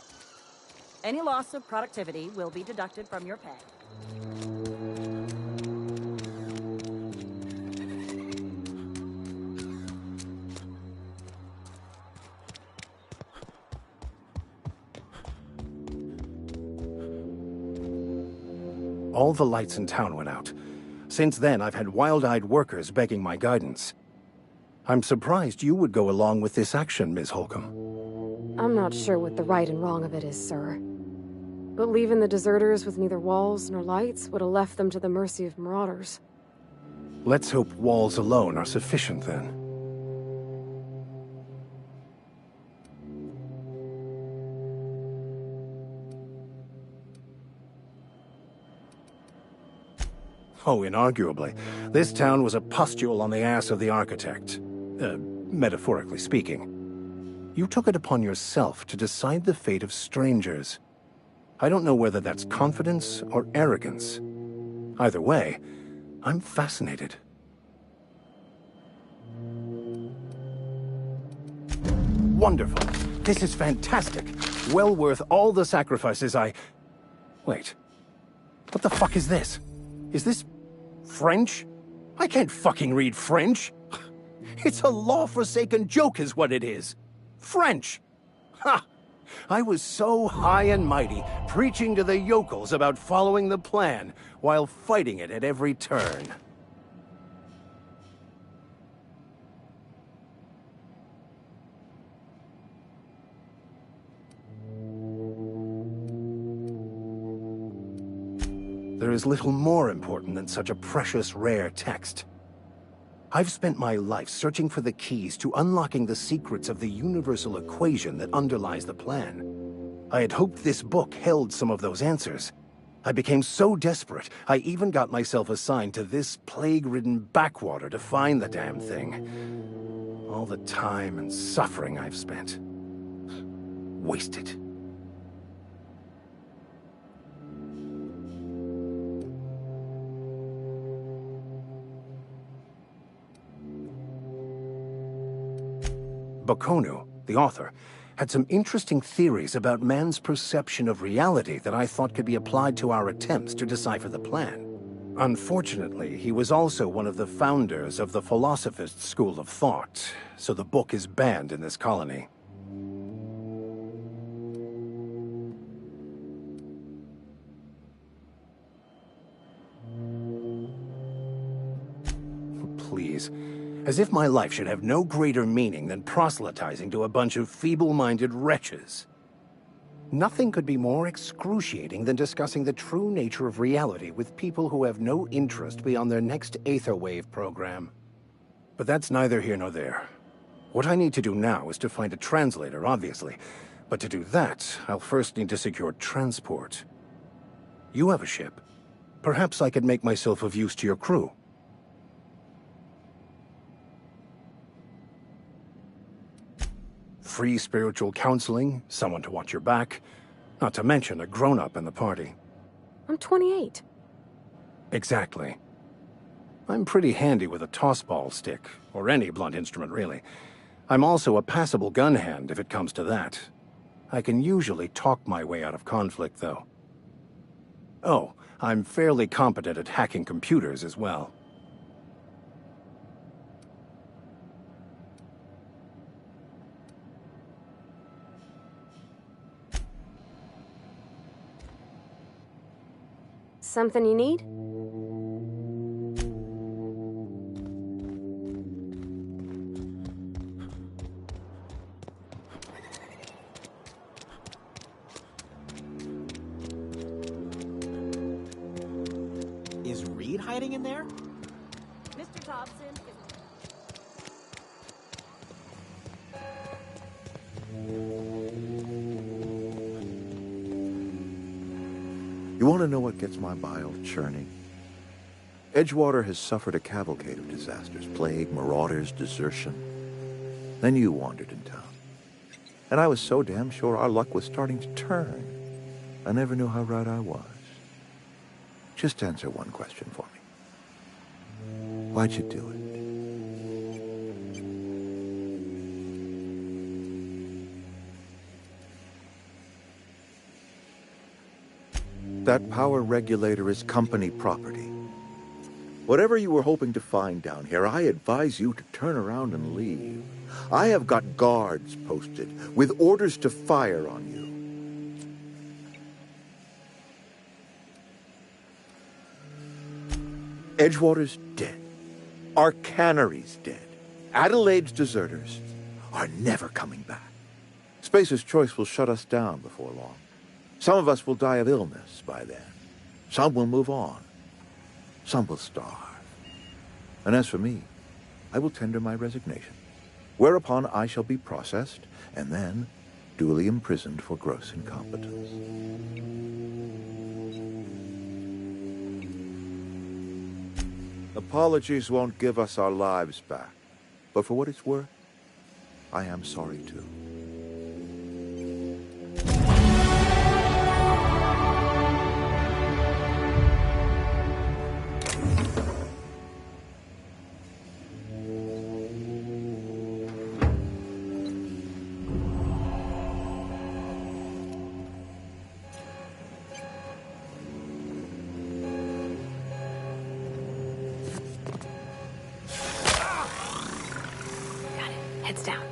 A: Any loss of productivity will be deducted from your pay.
H: All the lights in town went out. Since then, I've had wild-eyed workers begging my guidance. I'm surprised you would go along with this action, Ms. Holcomb.
G: I'm not sure what the right and wrong of it is, sir. But leaving the deserters with neither walls nor lights would have left them to the mercy of marauders.
H: Let's hope walls alone are sufficient, then. Oh, inarguably. This town was a pustule on the ass of the architect. Metaphorically speaking. You took it upon yourself to decide the fate of strangers. I don't know whether that's confidence or arrogance. Either way, I'm fascinated. Wonderful. This is fantastic. Well worth all the sacrifices I... Wait. What the fuck is this? Is this... French? I can't fucking read French. It's a law-forsaken joke is what it is. French! Ha! I was so high and mighty, preaching to the yokels about following the plan, while fighting it at every turn. There is little more important than such a precious, rare text. I've spent my life searching for the keys to unlocking the secrets of the universal equation that underlies the plan. I had hoped this book held some of those answers. I became so desperate, I even got myself assigned to this plague-ridden backwater to find the damn thing. All the time and suffering I've spent. Wasted. Bakonu, the author, had some interesting theories about man's perception of reality that I thought could be applied to our attempts to decipher the plan. Unfortunately, he was also one of the founders of the Philosophist School of Thought, so the book is banned in this colony. Please. As if my life should have no greater meaning than proselytizing to a bunch of feeble-minded wretches. Nothing could be more excruciating than discussing the true nature of reality with people who have no interest beyond their next Aetherwave program. But that's neither here nor there. What I need to do now is to find a translator, obviously. But to do that, I'll first need to secure transport. You have a ship. Perhaps I could make myself of use to your crew. Free spiritual counseling, someone to watch your back, not to mention a grown-up in the party.
G: I'm 28.
H: Exactly. I'm pretty handy with a tossball stick, or any blunt instrument, really. I'm also a passable gun hand, if it comes to that. I can usually talk my way out of conflict, though. Oh, I'm fairly competent at hacking computers as well.
G: Something you need?
J: Is Reed hiding in there?
A: Mr. Thompson is...
F: You want to know what gets my bile churning? Edgewater has suffered a cavalcade of disasters, plague, marauders, desertion. Then you wandered in town. And I was so damn sure our luck was starting to turn. I never knew how right I was. Just answer one question for me. Why'd you do it? That power regulator is company property. Whatever you were hoping to find down here, I advise you to turn around and leave. I have got guards posted with orders to fire on you. Edgewater's dead. Our cannery's dead. Adelaide's deserters are never coming back. Spacer's Choice will shut us down before long. Some of us will die of illness by then. Some will move on. Some will starve. And as for me, I will tender my resignation, whereupon I shall be processed and then duly imprisoned for gross incompetence. Apologies won't give us our lives back, but for what it's worth, I am sorry too.
C: Heads down.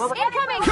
G: Incoming!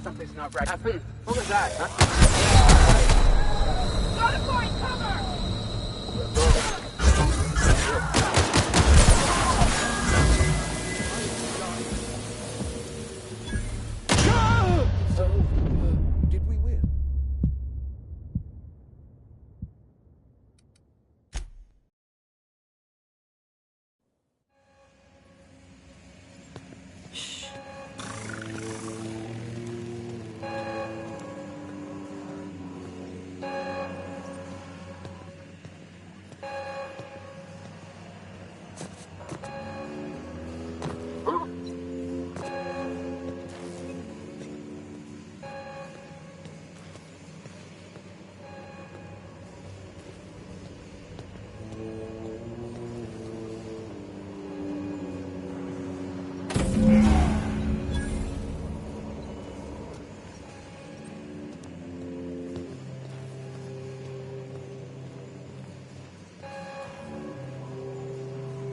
J: Something's not right. What was that? Huh?
G: Got a point, cover!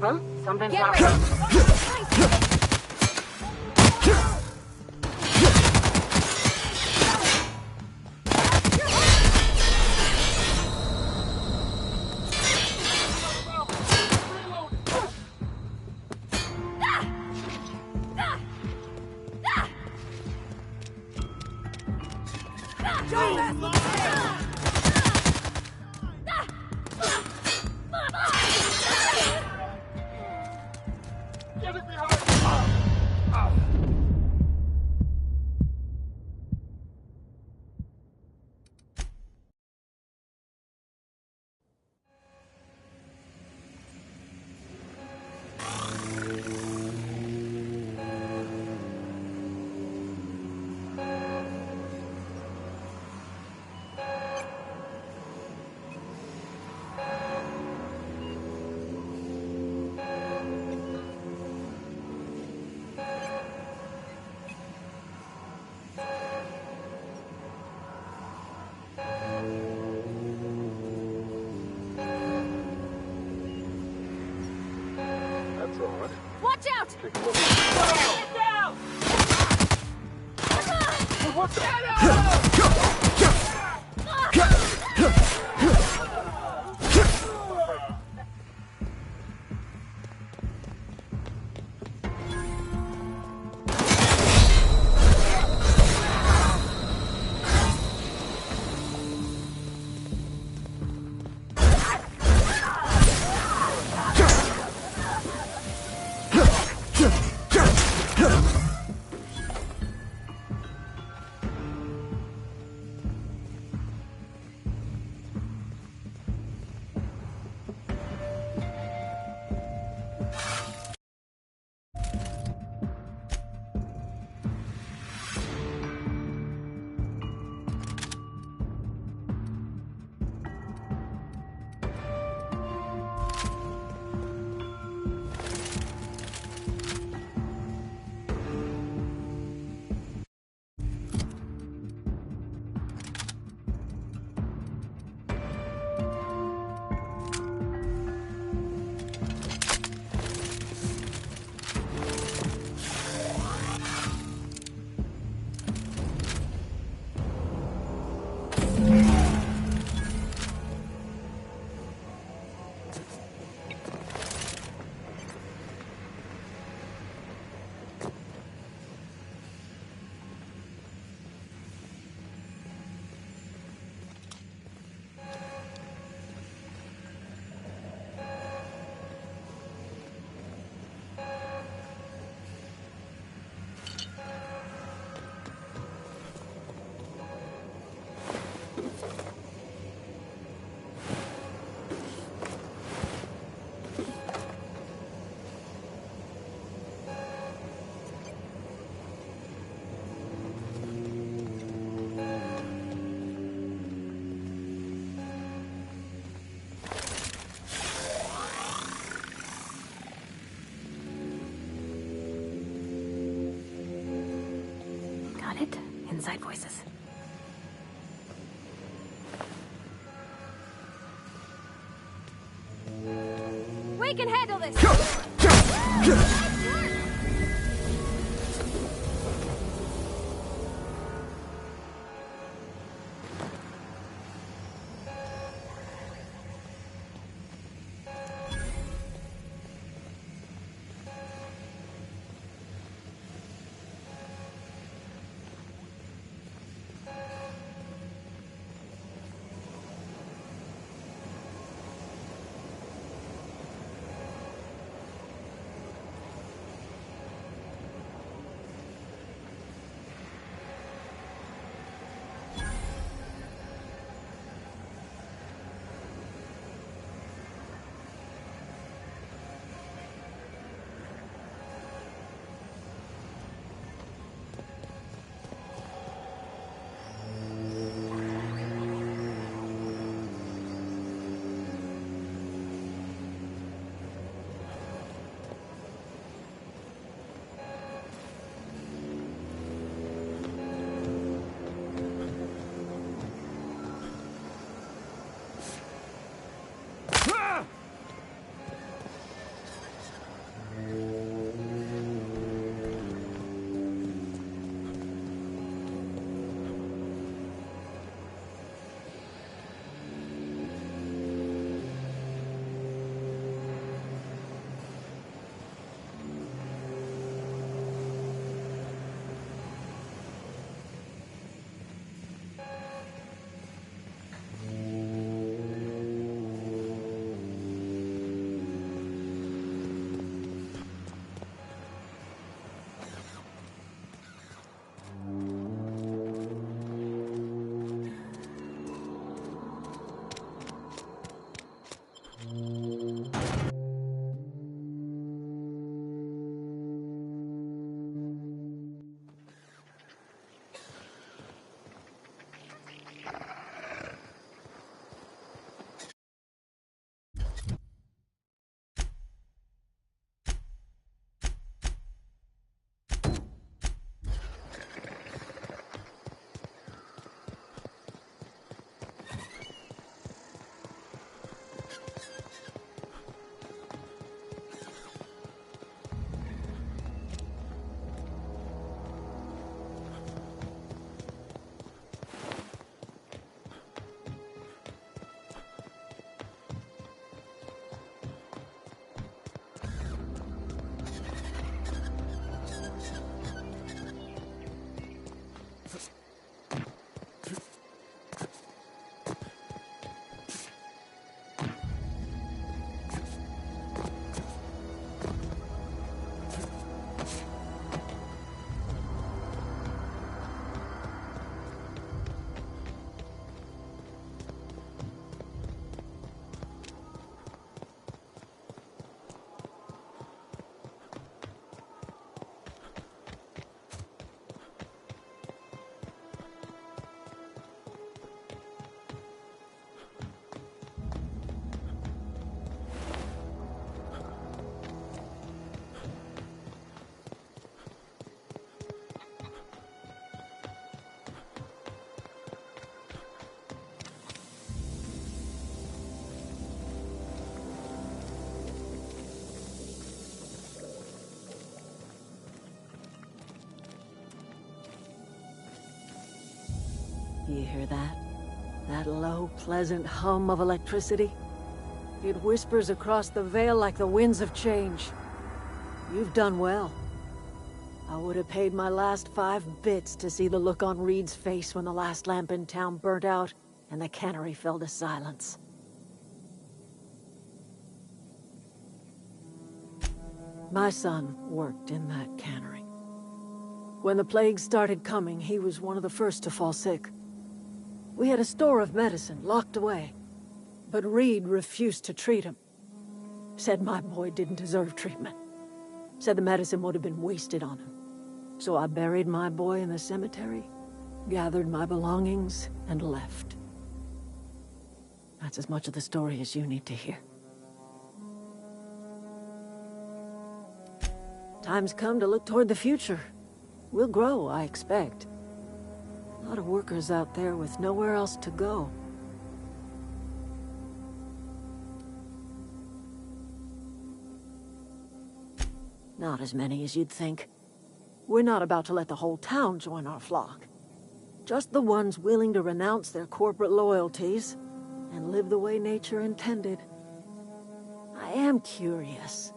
B: Huh? Something's
G: Get
B: not
G: ready.
B: right.
G: Watch out! Inside voices. We can handle this!
I: You hear that? That low, pleasant hum of electricity? It whispers across the Vale like the winds of change. You've done well. I would have paid my last 5 bits to see the look on Reed's face when the last lamp in town burnt out and the cannery fell to silence. My son worked in that cannery. When the plague started coming, he was one of the first to fall sick. We had a store of medicine locked away, but Reed refused to treat him. Said my boy didn't deserve treatment. Said the medicine would have been wasted on him. So I buried my boy in the cemetery, gathered my belongings, and left. That's as much of the story as you need to hear. Time's come to look toward the future. We'll grow, I expect. A lot of workers out there with nowhere else to go. Not as many as you'd think. We're not about to let the whole town join our flock. Just the ones willing to renounce their corporate loyalties and live the way nature intended. I am curious.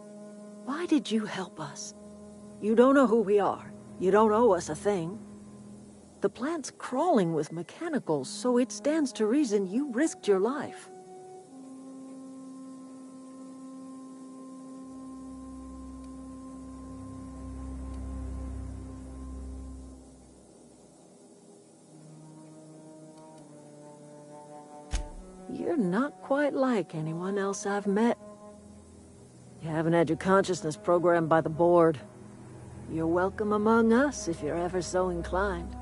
I: Why did you help us? You don't know who we are. You don't owe us a thing. The plant's crawling with mechanicals, so it stands to reason you risked your life. You're not quite like anyone else I've met. You haven't had your consciousness programmed by the board. You're welcome among us if you're ever so inclined.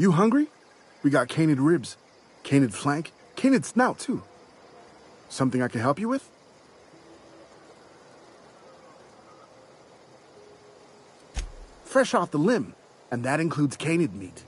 K: You hungry? We got canid ribs, canid flank, canid snout, too. Something I can help you with? Fresh off the limb, and that includes canid meat.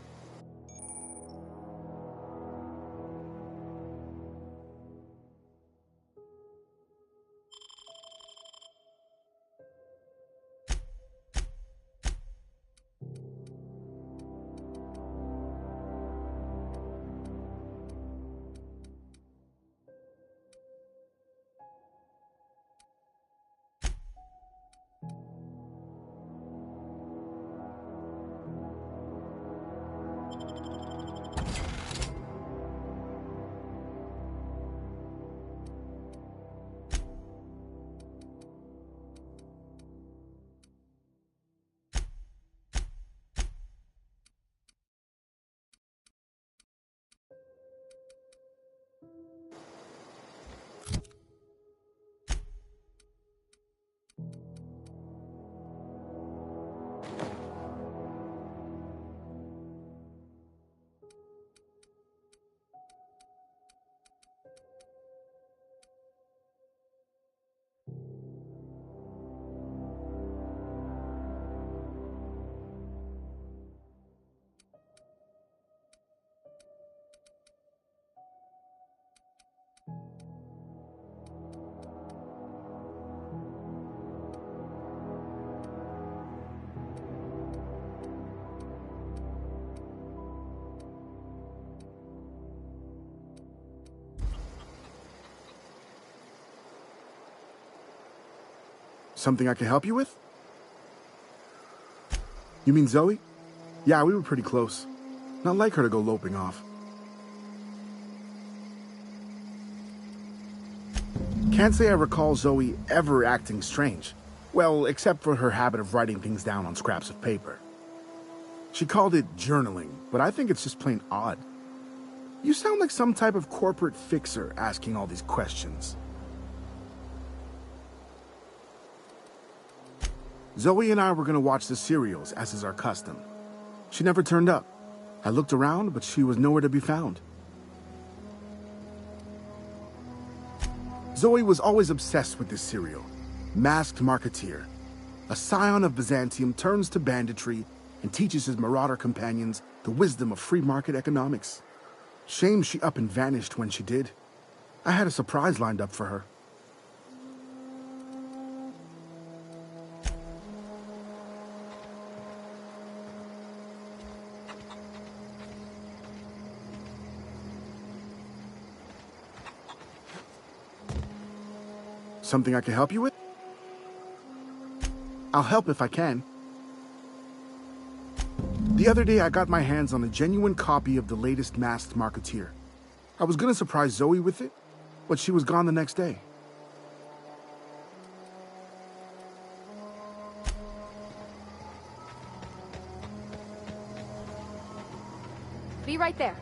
K: Something I can help you with? You mean Zoe? Yeah, we were pretty close. Not like her to go loping off. Can't say I recall Zoe ever acting strange. Well, except for her habit of writing things down on scraps of paper. She called it journaling, but I think it's just plain odd. You sound like some type of corporate fixer asking all these questions. Zoe and I were gonna watch the serials, as is our custom. She never turned up. I looked around, but she was nowhere to be found. Zoe was always obsessed with this serial, Masked Marketeer. A scion of Byzantium turns to banditry and teaches his marauder companions the wisdom of free market economics. Shame she up and vanished when she did. I had a surprise lined up for her. Something I can help you with? I'll help if I can. The other day I got my hands on a genuine copy of the latest Masked Marketeer. I was gonna surprise Zoe with it, but she was gone the next day.
G: Be right there.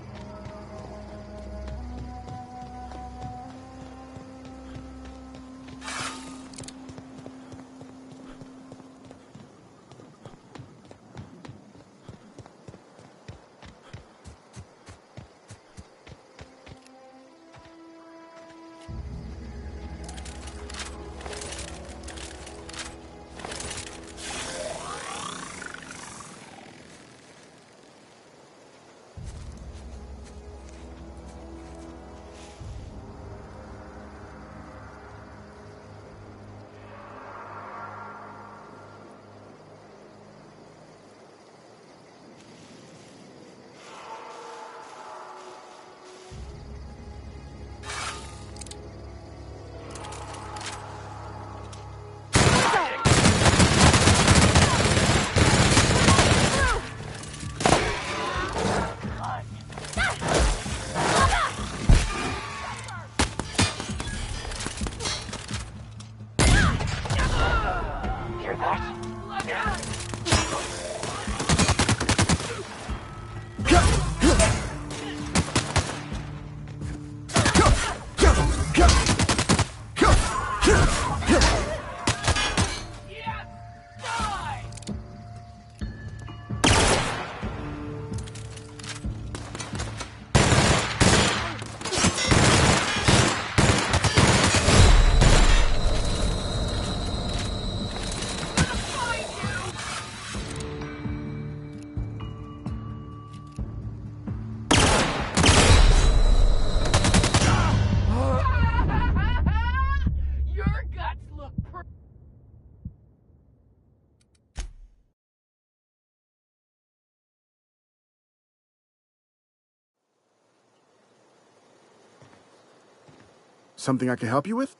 K: Something I can help you with?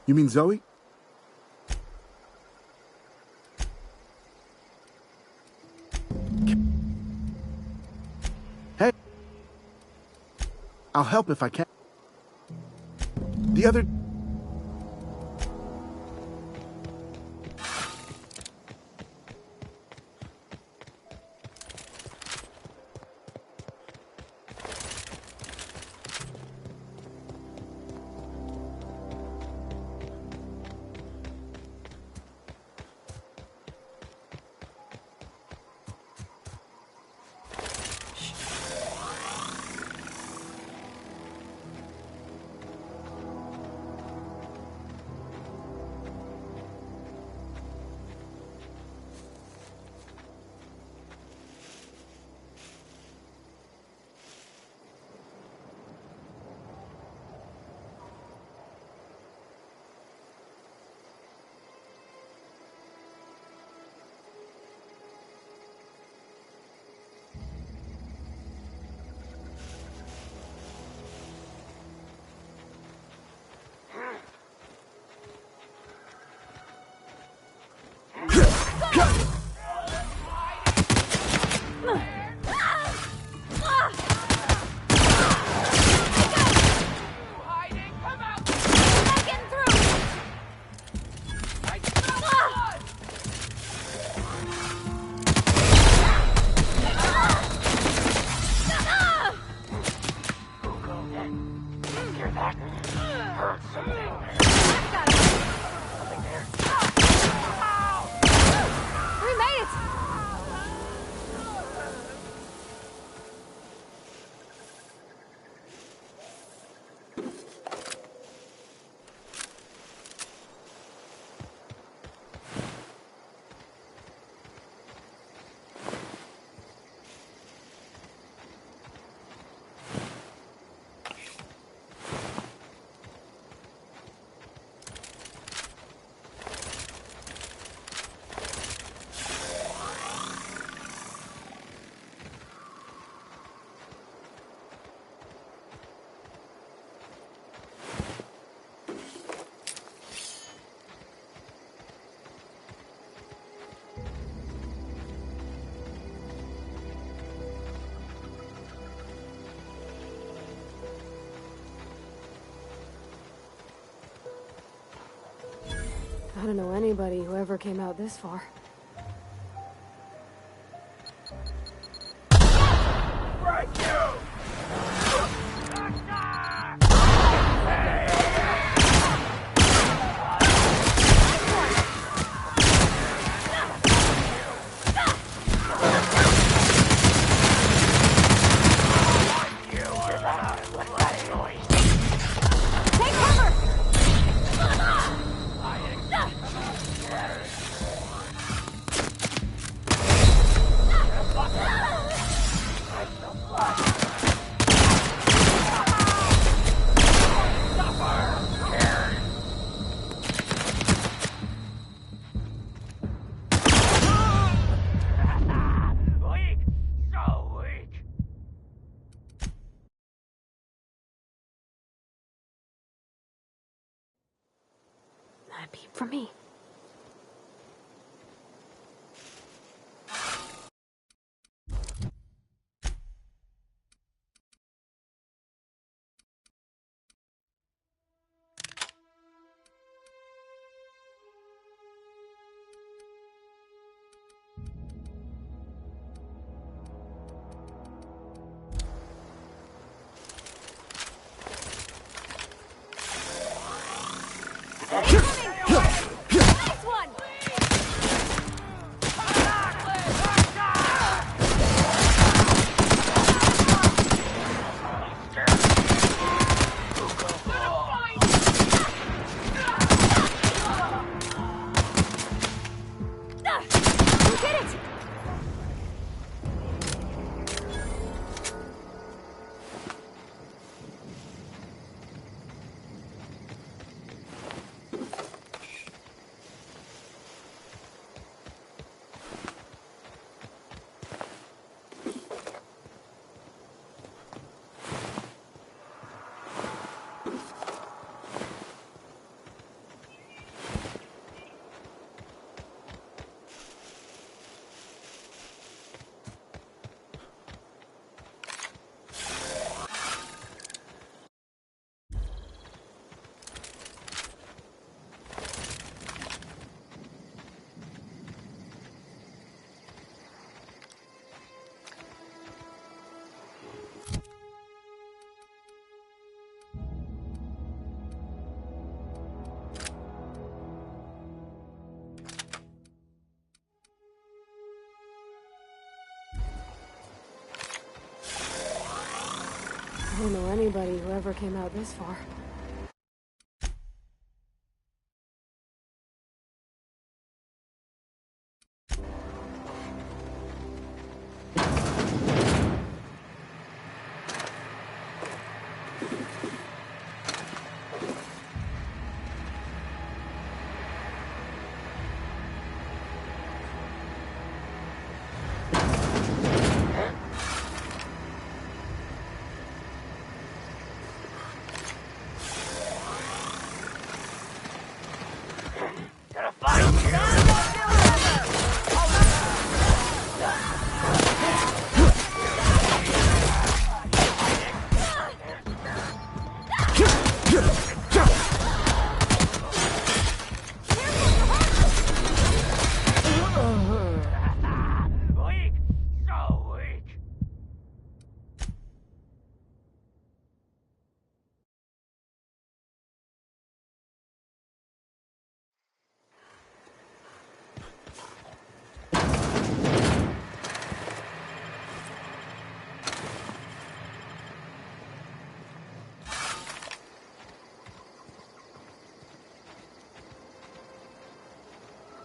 K: You mean Zoe? Hey. I'll help if I can. The other...
G: I don't know anybody who ever came out this far. That beam for me.
B: Nice one!
G: You did it! don't know anybody who ever came out this far.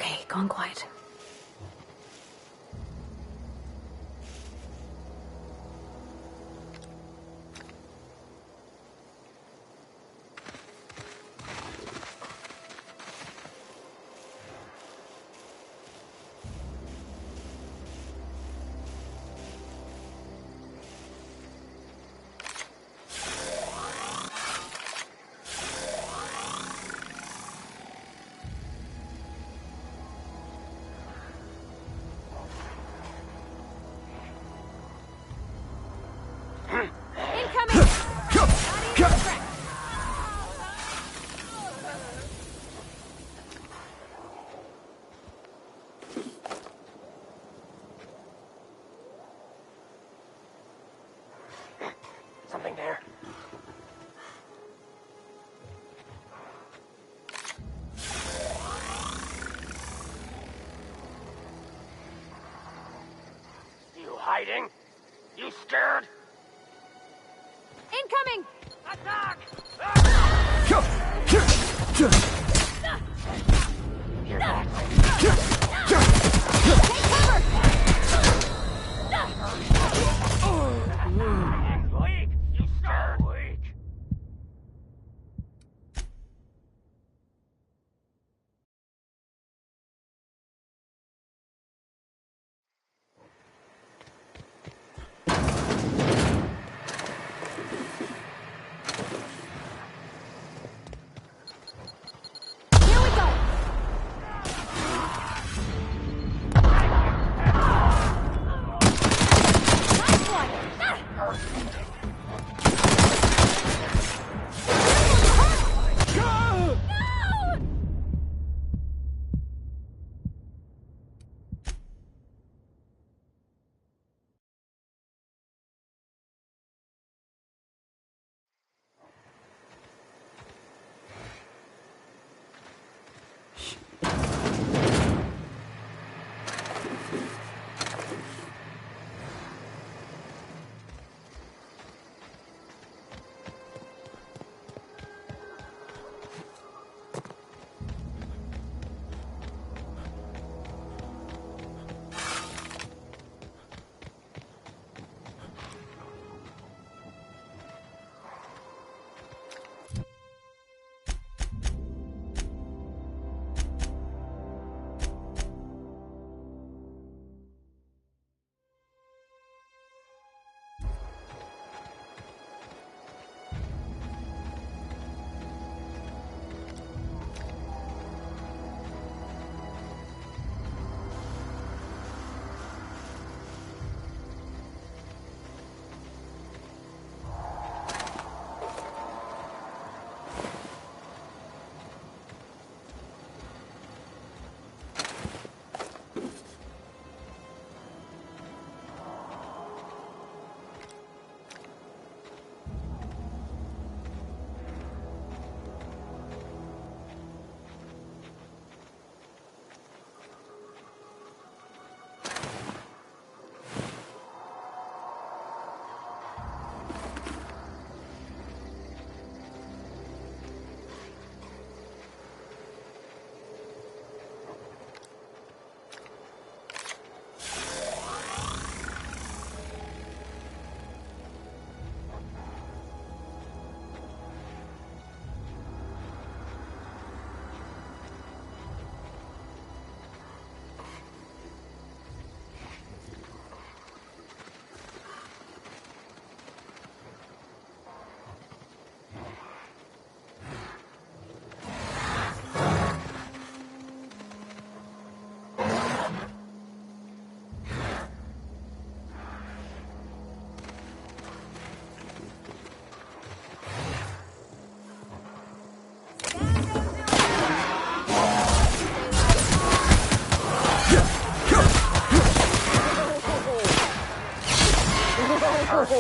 G: Okay, gone quiet.
B: Something there. You hiding? You scared?
G: Incoming!
B: Attack! Weak! You scared? Weak!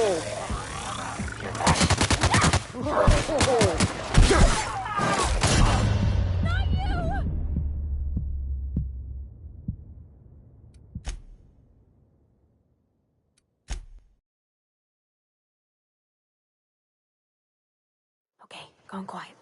G: Okay, gone quiet.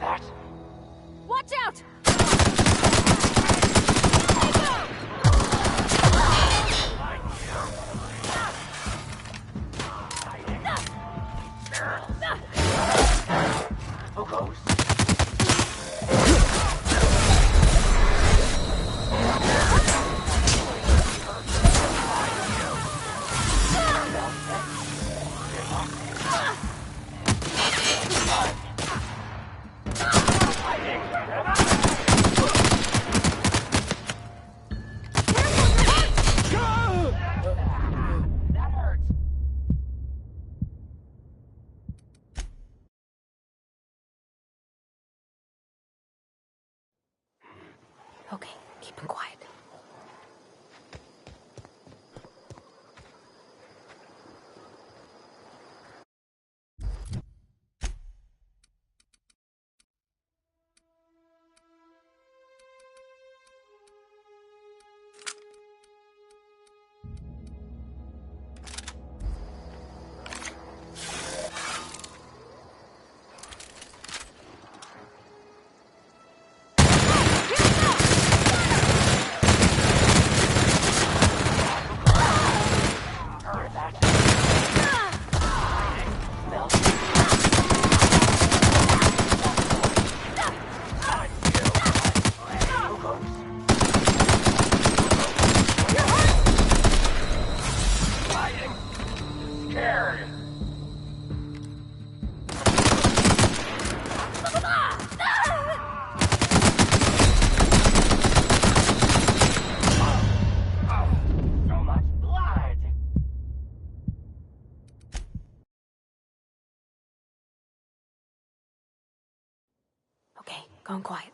B: that?
G: Watch out!
B: Who goes? That hurts.
G: Okay, keep him quiet. Okay, gone quiet.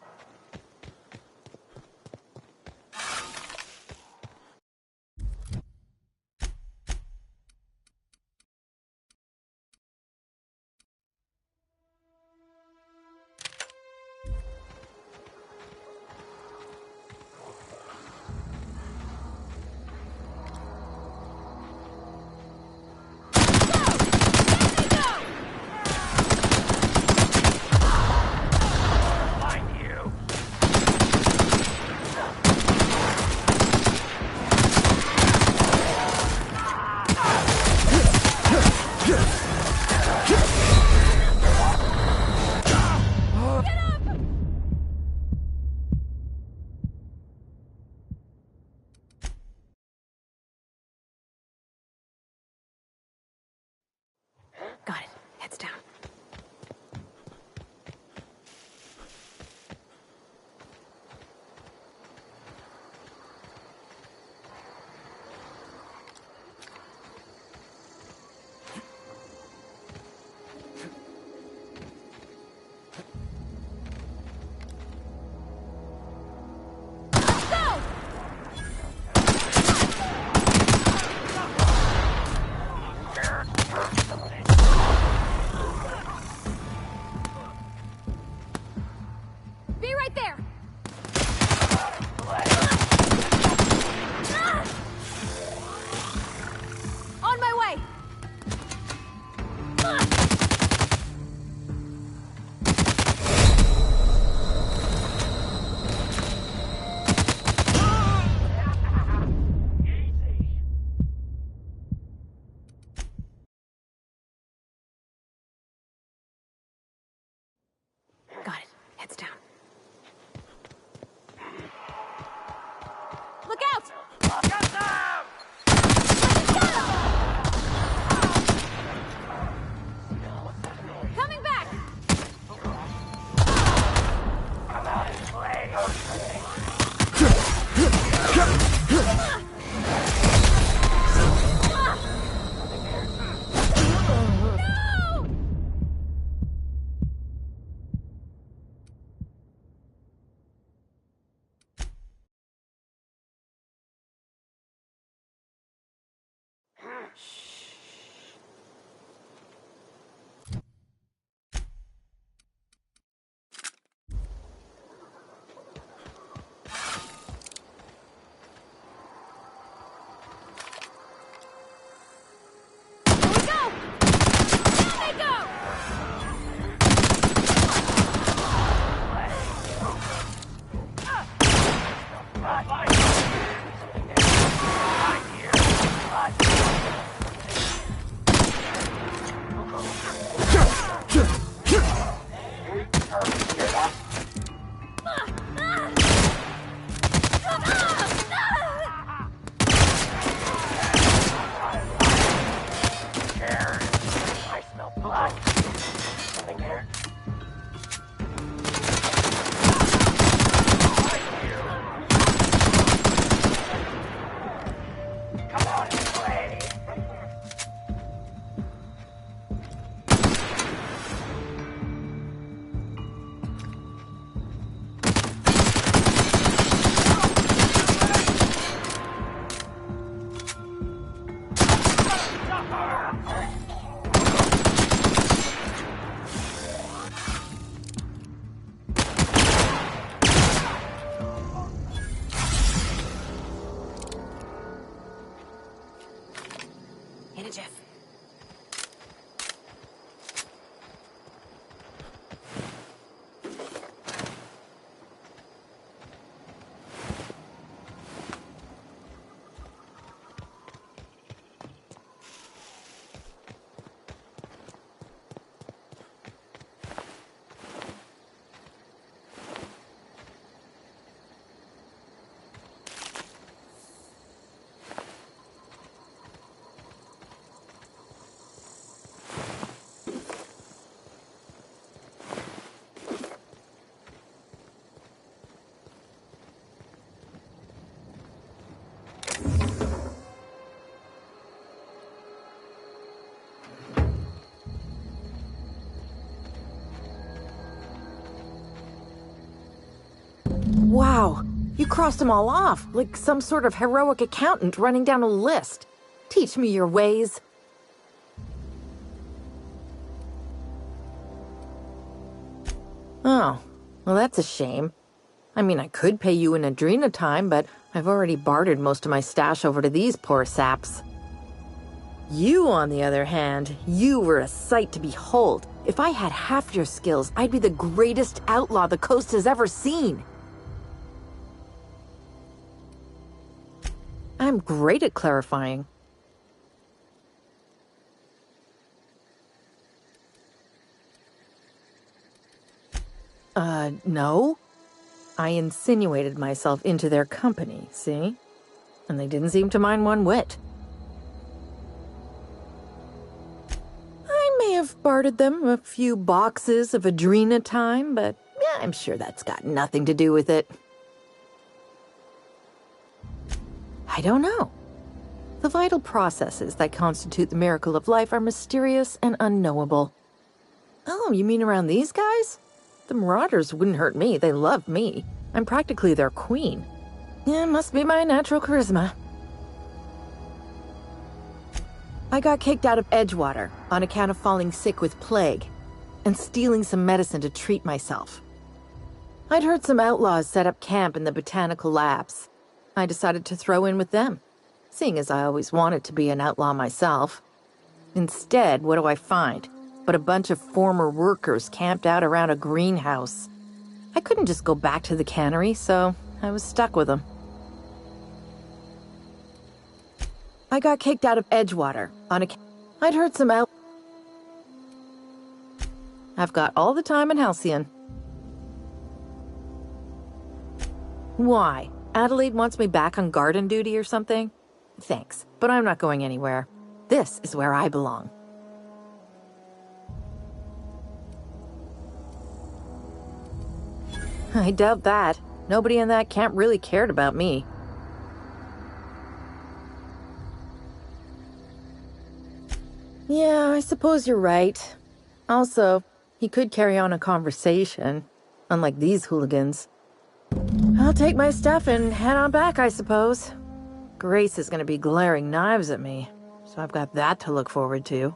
G: Got it. Heads down. Be right there! On my way! Got it. Heads down.
L: Wow, you crossed them all off, like some sort of heroic accountant running down a list. Teach me your ways. Oh, well that's a shame. I mean, I could pay you in Adrena time, but I've already bartered most of my stash over to these poor saps. You, on the other hand, you were a sight to behold. If I had half your skills, I'd be the greatest outlaw the coast has ever seen. I'm great at clarifying. No. I insinuated myself into their company, see? And they didn't seem to mind one whit. I may have bartered them a few boxes of Adrena time, but yeah, I'm sure that's got nothing to do with it. I don't know. The vital processes that constitute the miracle of life are mysterious and unknowable. Oh, you mean around these guys? The Marauders wouldn't hurt me. They love me. I'm practically their queen. Yeah, it must be my natural charisma. I got kicked out of Edgewater on account of falling sick with plague and stealing some medicine to treat myself. I'd heard some outlaws set up camp in the botanical labs. I decided to throw in with them, seeing as I always wanted to be an outlaw myself. Instead, what do I find? But a bunch of former workers camped out around a greenhouse. I couldn't just go back to the cannery, so I was stuck with them. I got kicked out of Edgewater on account... I'd heard some out... I've got all the time in Halcyon. Why? Adelaide wants me back on garden duty or something? Thanks, but I'm not going anywhere. This is where I belong. I doubt that. Nobody in that camp really cared about me. Yeah, I suppose you're right. Also, he could carry on a conversation, unlike these hooligans. I'll take my stuff and head on back, I suppose. Grace is gonna be glaring knives at me, so I've got that to look forward to.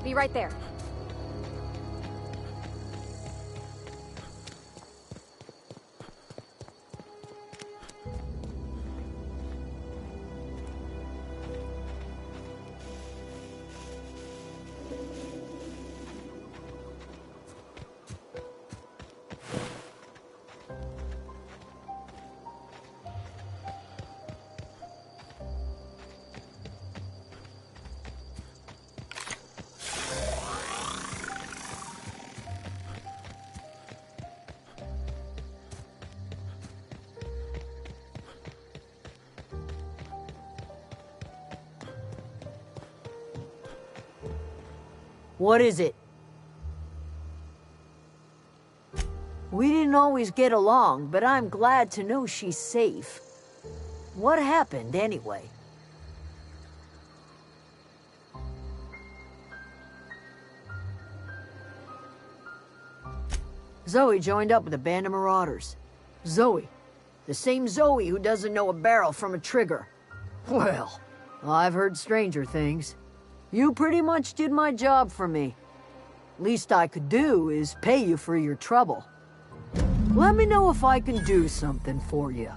G: Be right there.
I: What is it? We didn't always get along, but I'm glad to know she's safe. What happened, anyway? Zoe joined up with a band of marauders. Zoe. The same Zoe who doesn't know a barrel from a trigger. Well, I've heard stranger things. You pretty much did my job for me. Least I could do is pay you for your trouble. Let me know if I can do something for you.